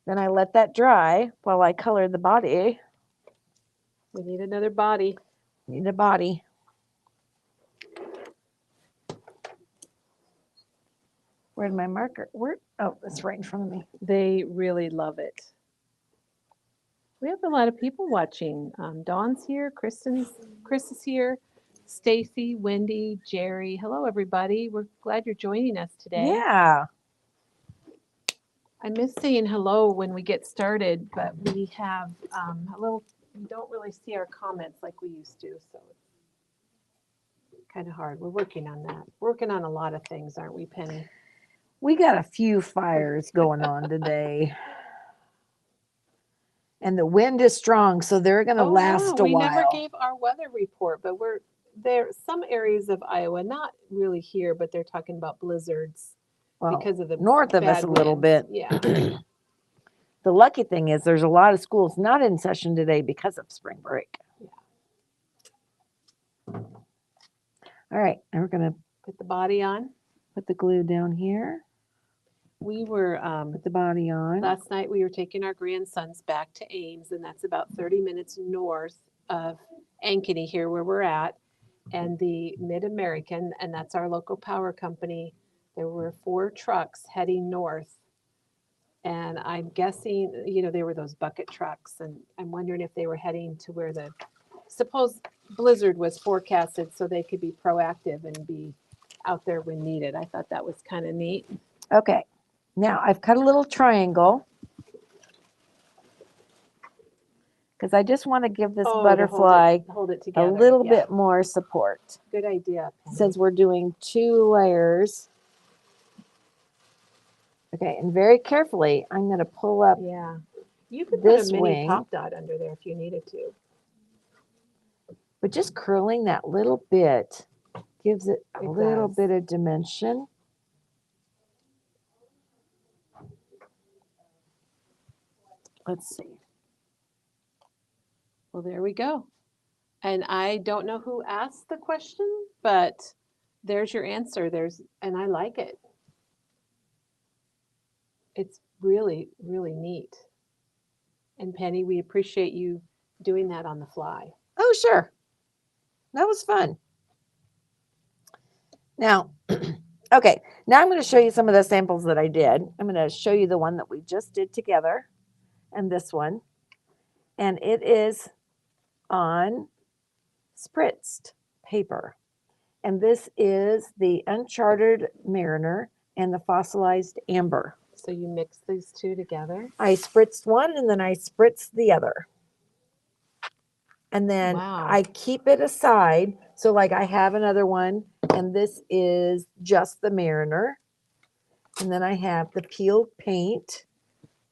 Then I let that dry while I color the body. We need another body. Need a body. Where'd my marker? Oh, it's right in front of me. They really love it. We have a lot of people watching. Dawn's here. Chris is here. Stacy, Wendy, Jerry. Hello, everybody. We're glad you're joining us today. Yeah. I miss saying hello when we get started, but we have we don't really see our comments like we used to, so it's kind of hard. We're working on that. Working on a lot of things, aren't we, Penny? We got a few fires going on today. And the wind is strong, so they're going to last a we while. never gave our weather report, but we're there. Some areas of Iowa, not really here, but they're talking about blizzards because of the north of us bad a little winds. bit. Yeah. The lucky thing is there's a lot of schools not in session today because of spring break. Yeah. All right, and we're going to Put the body on. put the glue down here. We were Put the body on. last night. We were taking our grandsons back to Ames, and that's about 30 minutes north of Ankeny here, where we're at. And the Mid-American, and that's our local power company. There were 4 trucks heading north. And I'm guessing, they were those bucket trucks. And I'm wondering if they were heading to where suppose blizzard was forecasted so they could be proactive and be out there when needed. I thought that was kind of neat. Okay, now I've cut a little triangle because I just want to give this Oh, to butterfly hold it a together. little Yeah. bit more support. Good idea. Penny. Since we're doing 2 layers. Okay, and very carefully, I'm going to pull up Yeah. You could put this a mini wing, pop dot under there if you needed to. but just curling that little bit gives it a It little does. bit of dimension. Let's see. Well, there we go. And I don't know who asked the question, but there's your answer. And I like it. It's really, really neat. And Penny, we appreciate you doing that on the fly. Oh, sure. That was fun. Now, okay, now I'm going to show you some of the samples that I did. I'm going to show you the one that we just did together and this one. And it is on spritzed paper. And this is the Uncharted Mariner and the Fossilized Amber. So you mix these two together. I spritzed one and then I spritzed the other. And then Wow. I keep it aside. So like I have another one and this is just the Mariner. And then I have the peeled paint.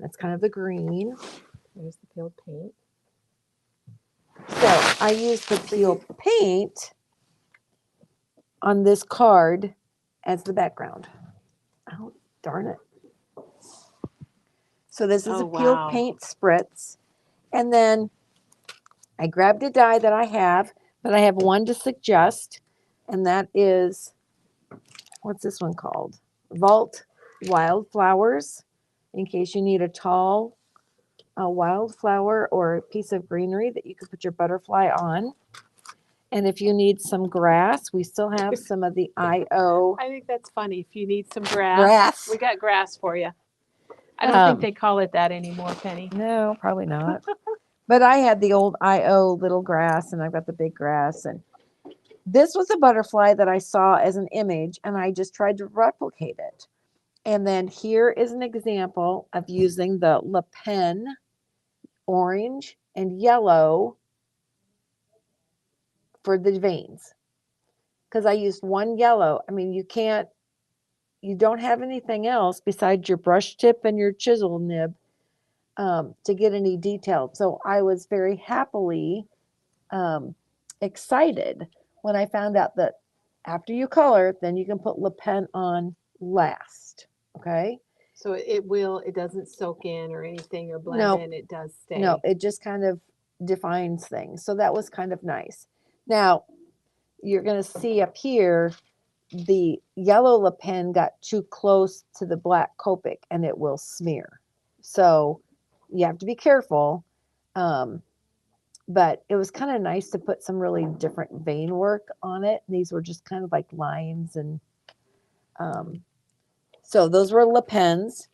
That's kind of the green. There's the peeled paint. So I used the peeled paint on this card as the background. Oh, darn it. So this is a peeled paint spritz. And then I grabbed a die that I have, but I have one to suggest. And that is, what's this one called? Vault Wildflowers, in case you need a tall wildflower or a piece of greenery that you can put your butterfly on. And if you need some grass, we still have some of the IO. I think that's funny. If you need some grass. We got grass for you. I don't think they call it that anymore, Penny. No, probably not. But I had the old IO little grass and I've got the big grass. And this was a butterfly that I saw as an image and I just tried to replicate it. And then here is an example of using the Le Pen orange and yellow for the veins. Because I used one yellow. I mean, you don't have anything else besides your brush tip and your chisel nib to get any detail. So I was very happily excited when I found out that after you color, then you can put Le Pen on last. Okay. So it doesn't soak in or anything or blend in. It does stay. No, it just kind of defines things. So that was kind of nice. Now, you're going to see up here, the yellow Le Pen got too close to the black Copic and it will smear. So you have to be careful. But it was kind of nice to put some really different vein work on it. These were just kind of like lines. And so those were Le Pens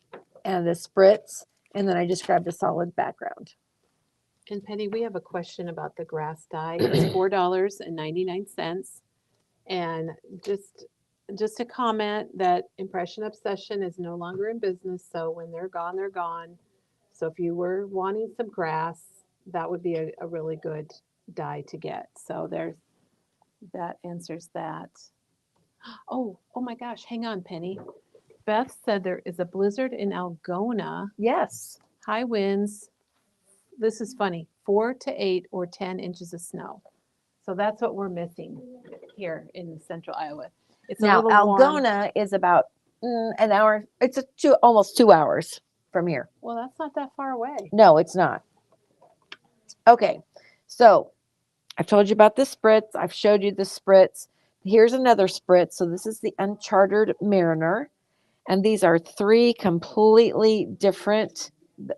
and the spritz. And then I just grabbed a solid background. And Penny, we have a question about the grass dye. It's $4.99. And just a comment that Impression Obsession is no longer in business. So when they're gone, they're gone. So if you were wanting some grass, that would be a really good dye to get. So that answers that. Oh my gosh, hang on, Penny. Beth said there is a blizzard in Algona. Yes. High winds. This is funny. 4 to 8 or 10 inches of snow. So that's what we're missing here in central Iowa. It's Now, a little warm. Algona is about an hour. It's almost 2 hours from here. Well, that's not that far away. No, it's not. Okay, so I've told you about the spritz. I've showed you the spritz. Here's another spritz. So this is the Uncharted Mariner. And these are 3 completely different,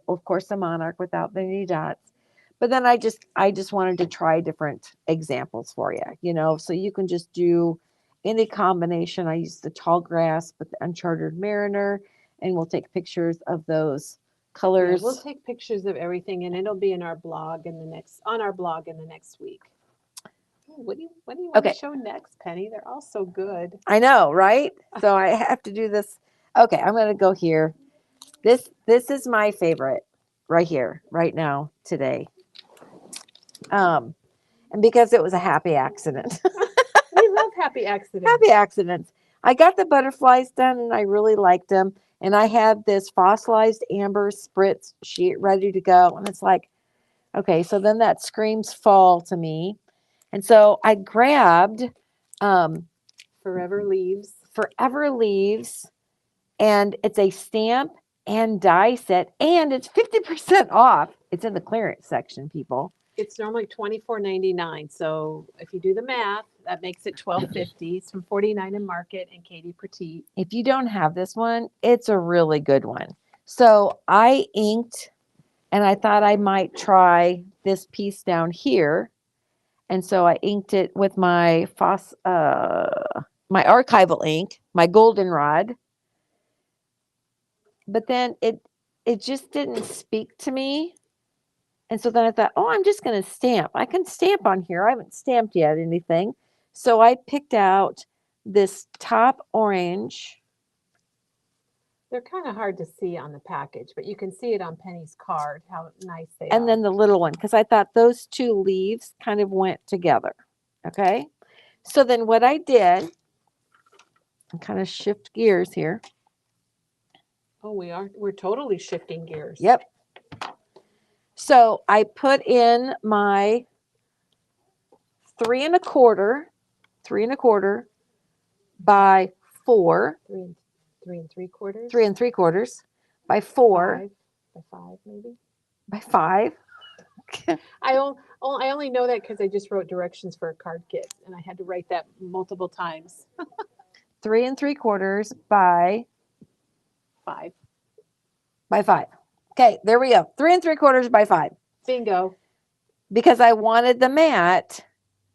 of course, the Monarch without any dots. But then I just wanted to try different examples for you, so you can just do any combination. I used the tall grass, but the Uncharted Mariner, and we'll take pictures of those colors. Yeah, we'll take pictures of everything, and it'll be in our blog on our blog in the next week. What do you want Okay. to show next, Penny? They're all so good. I know, right? So I have to do this. Okay, I'm going to go here. This is my favorite right here, right now, today. And because it was a happy accident. We love happy accidents. Happy accidents. I got the butterflies done and I really liked them. And I had this fossilized amber spritz sheet ready to go. And it's like, okay, so then that screams fall to me. And so I grabbed Forever Leaves. Forever Leaves. And it's a stamp and die set. And it's 50% off. It's in the clearance section, people. It's normally $24.99. So if you do the math, that makes it $12.50. It's from 49 in Market and Katie Petit. If you don't have this one, it's a really good one. So I inked, and I thought I might try this piece down here. And so I inked it with my my archival ink, my goldenrod. But then it just didn't speak to me. And so then I thought, I'm just going to stamp. I can stamp on here. I haven't stamped yet anything. So I picked out this top orange. They're kind of hard to see on the package, but you can see it on Penny's card, how nice they are. And then the little one, because I thought those 2 leaves kind of went together. Okay. So then what I did, and kind of shift gears here. Oh, we're totally shifting gears. Yep. So I put in my 3 1/4 by 4. 3 3/4. 3 3/4 by 4. 5 by 5 maybe. By 5. I only know that because I just wrote directions for a card kit, and I had to write that multiple times. 3 3/4 by 5. By 5. Okay, there we go. 3 3/4 by 5. Bingo. Because I wanted the mat,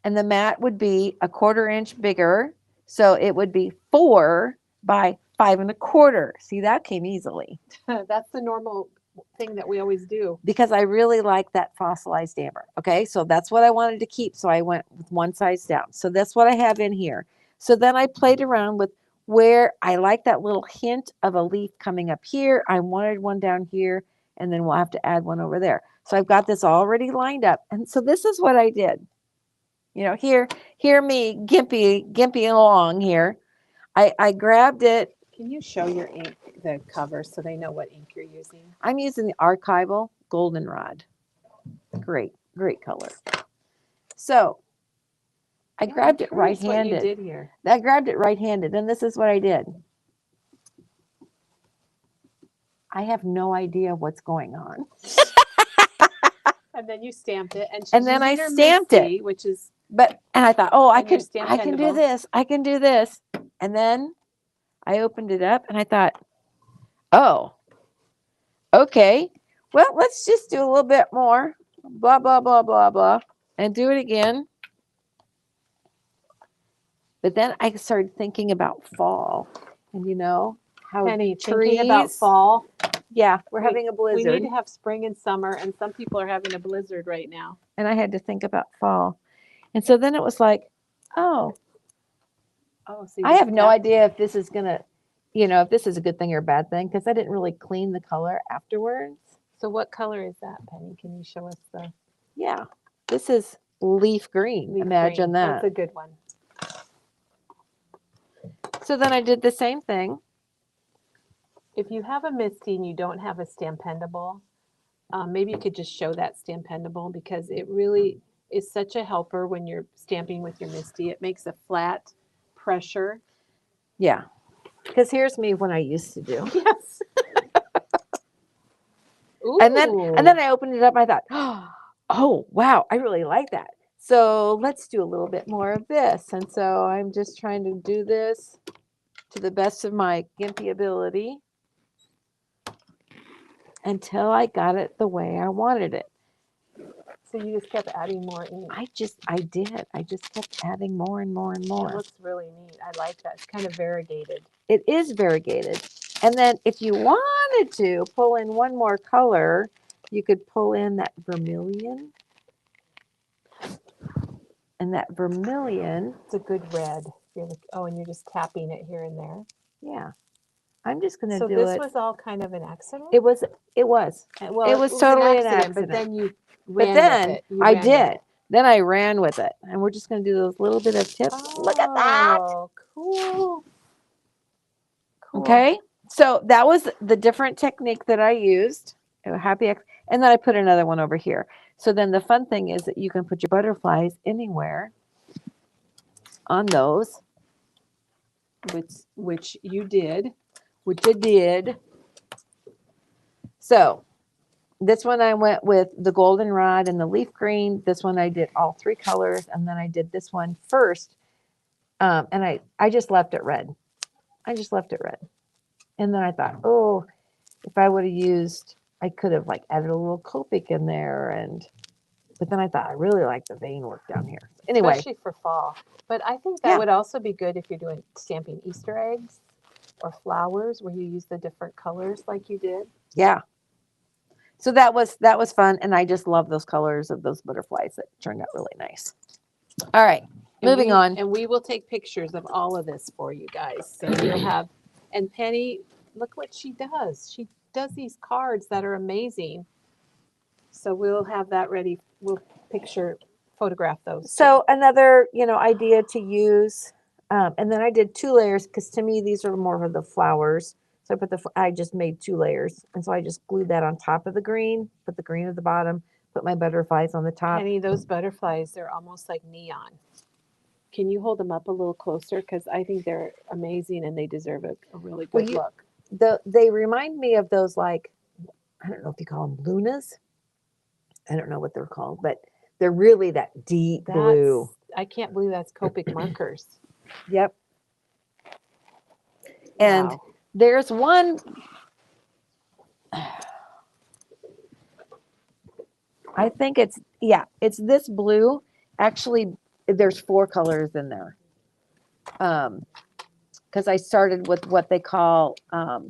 and the mat would be 1/4 inch bigger, so it would be 4 by 5 1/4. See, that came easily. That's the normal thing that we always do. Because I really like that fossilized amber. Okay, so that's what I wanted to keep, so I went with one size down. So that's what I have in here. So then I played around with where I like that little hint of a leaf coming up here. I wanted one down here, and then we'll have to add one over there. So I've got this already lined up. And so this is what I did. Hear me gimpy along here. I grabbed it. Can you show your ink, the cover, so they know what ink you're using? I'm using the archival goldenrod. Great color. So I grabbed it right-handed. What you did here. I grabbed it right-handed, and this is what I did. I have no idea what's going on. And then you stamped it, and then I stamped it, which is and I thought, oh, And you're stamp I can do pendable. this. I can do this. And then I opened it up and I thought, oh, okay. Well, let's just do a little bit more. Blah, blah, blah, blah, blah. And do it again. But then I started thinking about fall. And you know, how Penny, thinking about trees. fall. Yeah, we're We- having a We blizzard. need to have spring and summer, and some people are having a blizzard right now. And I had to think about fall. And so then it was like, oh, Oh, so you I just have no tap- idea if this is going to, you know, if this is a good thing or a bad thing because I didn't really clean the color afterwards. So what color is that, Penny? Can you show us the Yeah, this is leaf green. leaf Imagine green? that. That's a good one. So then I did the same thing. If you have a Misty and you don't have a Stampendable, maybe you could just show that Stampendable because it really is such a helper when you're stamping with your Misty. It makes a flat pressure. Yeah, because here's me when I used to do. Yes. And then I opened it up and I thought, oh, wow, I really like that. So let's do a little bit more of this. And so I'm just trying to do this to the best of my gimpy ability until I got it the way I wanted it. So you just kept adding more ink. I did. I just kept adding more and more and It more. looks really neat. I like that. It's kind of variegated. It is variegated. And then if you wanted to pull in one more color, you could pull in that vermilion. And that vermilion, It's a good red. Oh, and you're just tapping it here and there. yeah. I'm just going to So do this it. was all kind of an accident? It was. Well, it was totally an But accident. then you But ran then with it. You I ran with did. it. Then I ran with it. And we're just going to do those little bit of tips. Look at that. Oh, cool. Cool. Okay. So that was the different technique that I used. And then I put another one over here. So then the fun thing is that you can put your butterflies anywhere on those. Which you did. Which I did. So this one I went with the goldenrod and the leaf green. This one I did all three colors. And then I did this one first. And I just left it red. I just left it red. And then I thought, oh, if I would have used, I could have like added a little Copic in there. But then I thought, I really like the vein work down here. Anyway. Especially for fall. But I think that Yeah. would also be good if you're doing stamping Easter eggs or flowers where you use the different colors like you did. Yeah. So that was fun. And I just love those colors of those butterflies that turned out really nice. All right. Moving on. And we will take pictures of all of this for you guys. So you'll have, and Penny, look what she does. She does these cards that are amazing. So we'll have that ready. We'll photograph those. So another, idea to use, and then I did 2 layers because to me, these are more of the flowers. So I just made 2 layers. And so I just glued that on top of the green, put the green at the bottom, put my butterflies on the top. Penny, those butterflies, they're almost like neon. Can you hold them up a little closer? Because I think they're amazing and they deserve a really good look. They remind me of those, like, I don't know if you call them lunas. I don't know what they're called, but they're really that deep blue. I can't believe that's Copic Markers. Yep. And Wow. there's one, I think it's this blue. Actually, there's 4 colors in there. Because I started with what they call an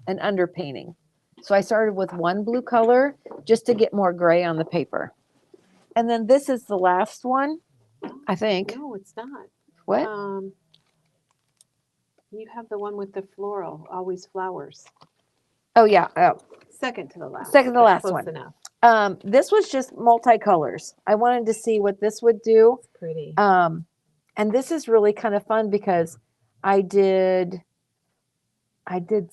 underpainting. So I started with one blue color just to get more gray on the paper. And then this is the last one, I think. No, it's not. What? You have the one with the floral, always flowers. Oh, yeah. Oh, Second to the last. Second to but last close one. Enough. This was just multicolors. I wanted to see what this would do. It's pretty. And this is really kind of fun because I did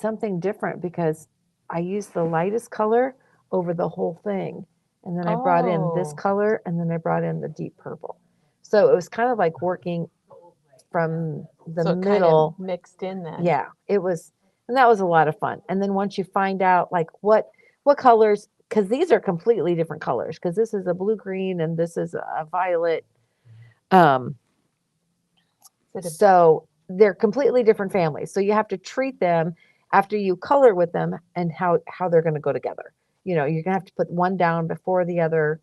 something different because I used the lightest color over the whole thing. And then I brought in this Oh. color and then I brought in the deep purple. So it was kind of like working from the So it middle. kind of mixed in then. Yeah, it was, and that was a lot of fun. And then once you find out like what colors because these are completely different colors, because this is a blue green and this is a violet. So they're completely different families. So you have to treat them after you color with them and how they're going to go together. You know, you're going to have to put one down before the other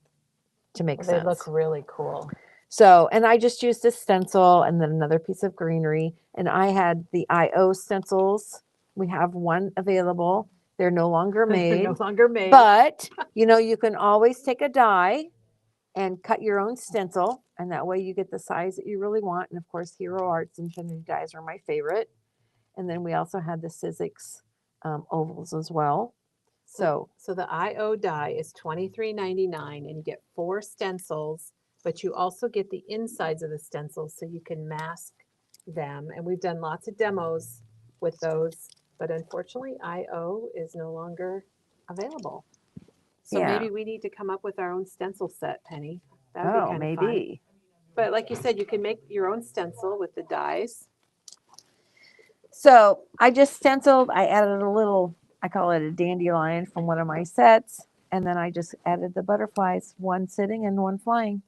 to make They sense. look really cool. So, and I just used a stencil and then another piece of greenery. And I had the IO stencils. We have one available. They're no longer made. No longer made. But, you know, you can always take a die and cut your own stencil. And that way you get the size that you really want. And of course, Hero Arts Infinity dies are my favorite. And then we also had the Sizzix ovals as well. So the IO die is $23.99 and you get 4 stencils, but you also get the insides of the stencils so you can mask them. And we've done lots of demos with those, but unfortunately IO is no longer available. So Yeah. maybe we need to come up with our own stencil set, Penny. That would be kind of fun. maybe. But like you said, you can make your own stencil with the dies. So I just stenciled, I added a little, I call it a dandelion from one of my sets. And then I just added the butterflies, one sitting and one flying.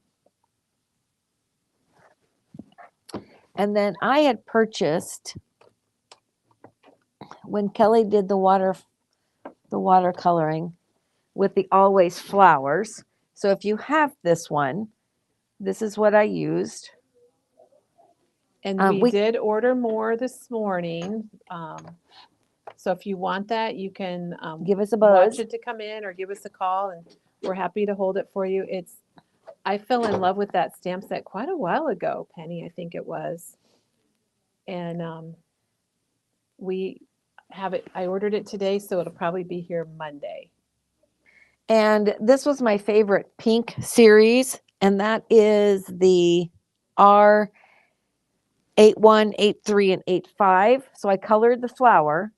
And then I had purchased, when Kelly did the watercoloring with the always flowers. So if you have this one, this is what I used. And we did order more this morning. So if you want that, you can Give us a buzz. watch it to come in or give us a call, and we're happy to hold it for you. I fell in love with that stamp set quite a while ago, Penny, I think it was. And we have it, I ordered it today, so it'll probably be here Monday. And this was my favorite pink series, and that is the R81, 83, and 85. So I colored the flower,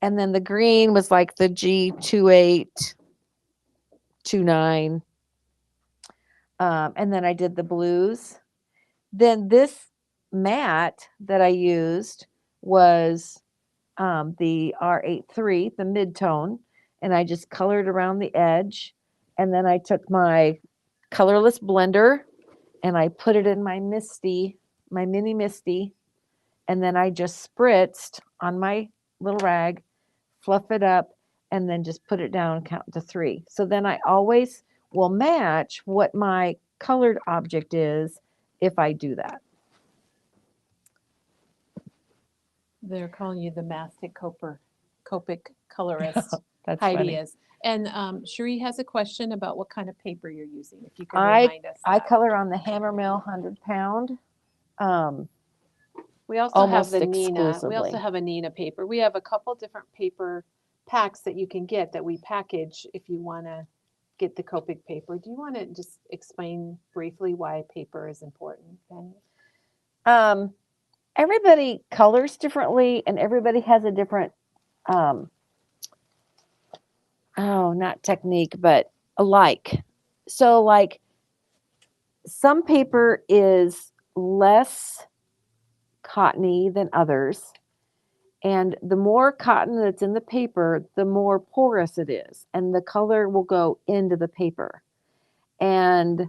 and then the green was like the G28, 29. And then I did the blues. Then this matte that I used was the R83, the mid-tone, and I just colored around the edge. And then I took my colorless blender and I put it in my mini Misty, and then I just spritzed on my little rag, fluff it up, and then just put it down and count to 3. So then I always will match what my colored object is if I do that. They're calling you the mastic Copic colorist. That's Heidi funny. is. And Cherie has a question about what kind of paper you're using, if you can remind us. I that. color on the Hammermill 100-pound. We also have almost the Nina. We also exclusively. have a Nina paper. We have a couple different paper packs that you can get that we package if you want to get the Copic paper. Do you want to just explain briefly why paper is important, Penny? Everybody colors differently, and everybody has a different not technique, but alike. So like some paper is less cottony than others, and the more cotton that's in the paper, the more porous it is, and the color will go into the paper. And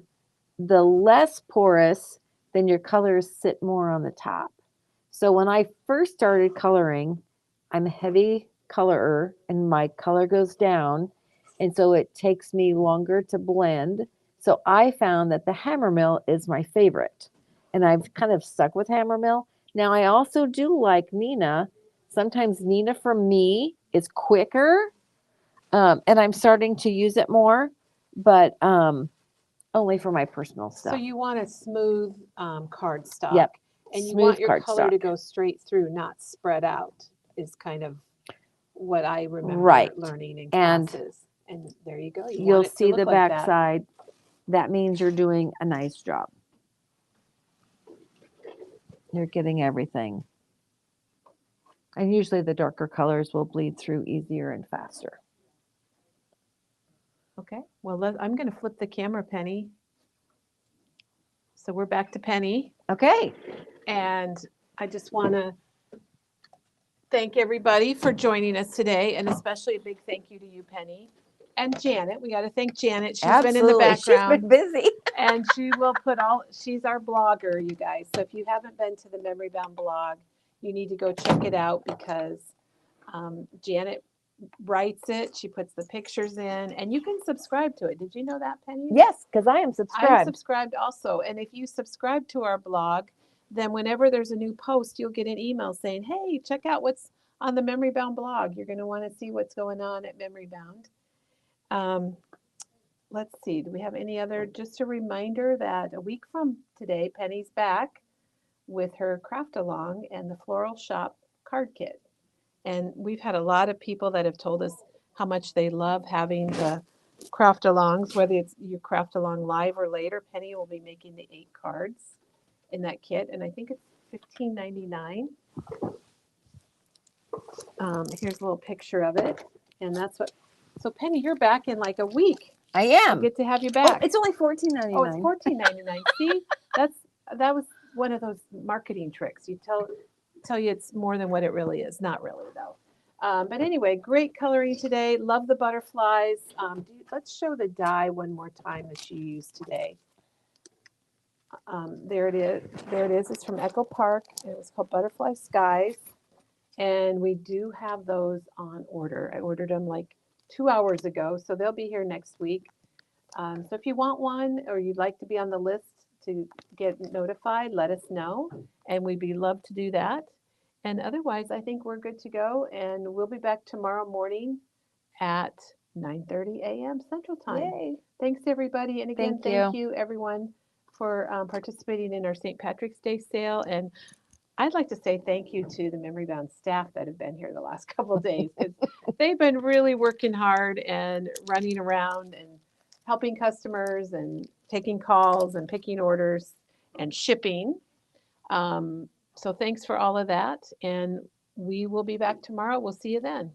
the less porous, then your colors sit more on the top. So when I first started coloring, I'm a heavy colorer and my color goes down. And so it takes me longer to blend. So I found that the Hammermill is my favorite. And I've kind of stuck with Hammermill. Now I also do like Nina. Sometimes Nina for me is quicker. And I'm starting to use it more, but only for my personal stuff. So you want a smooth cardstock. Yep. And you Smooth want your color to cardstock. go straight through, not spread out, is kind of what I remember Right. learning in And classes. And there you go. You You'll want it to see look the like back that. side. That means you're doing a nice job. You're getting everything. And usually the darker colors will bleed through easier and faster. Okay. Well, I'm going to flip the camera, Penny. So we're back to Penny. Okay. And I just want to thank everybody for joining us today, and especially a big thank you to you, Penny, And Janet, we got to thank Janet. She's been in the Absolutely. She's background. been busy. And she will put she's our blogger, you guys. So if you haven't been to the Memory Bound blog, you need to go check it out because Janet writes it. She puts the pictures in and you can subscribe to it. Did you know that, Penny? Yes, because I am I'm subscribed. subscribed also. And if you subscribe to our blog, then whenever there's a new post, you'll get an email saying, hey, check out what's on the Memory Bound blog. You're going to want to see what's going on at Memory Bound. Let's see, do we have any other, just a reminder that a week from today, Penny's back with her craft along and the floral shop card kit. And we've had a lot of people that have told us how much they love having the craft alongs, whether it's your craft along live or later. Penny will be making the 8 cards in that kit, and I think it's $15.99. Here's a little picture of it, and that's what. So Penny, you're back in like a week. I We'll am. get to have you Oh, back. it's only $14.99. Oh, it's $14.99. See, that was one of those marketing tricks. You tell you it's more than what it really is. Not really though. But anyway, great coloring today. Love the butterflies. Let's show the die one more time that she used today. There it is. There it is. It's from Echo Park. It was called Butterfly Skies. And we do have those on order. I ordered them like 2 hours ago, so they'll be here next week. So if you want one or you'd like to be on the list to get notified, let us know, and we'd be love to do that. And otherwise, I think we're good to go, and we'll be back tomorrow morning at 9:30 a.m. Central Time. Yay. Thanks, everybody. And again, Thank thank you, everyone, for participating in our St. Patrick's Day sale. And I'd like to say thank you to the Memory Bound staff that have been here the last couple of days. They've been really working hard and running around and helping customers and taking calls and picking orders and shipping. So thanks for all of that. And we will be back tomorrow. We'll see you then.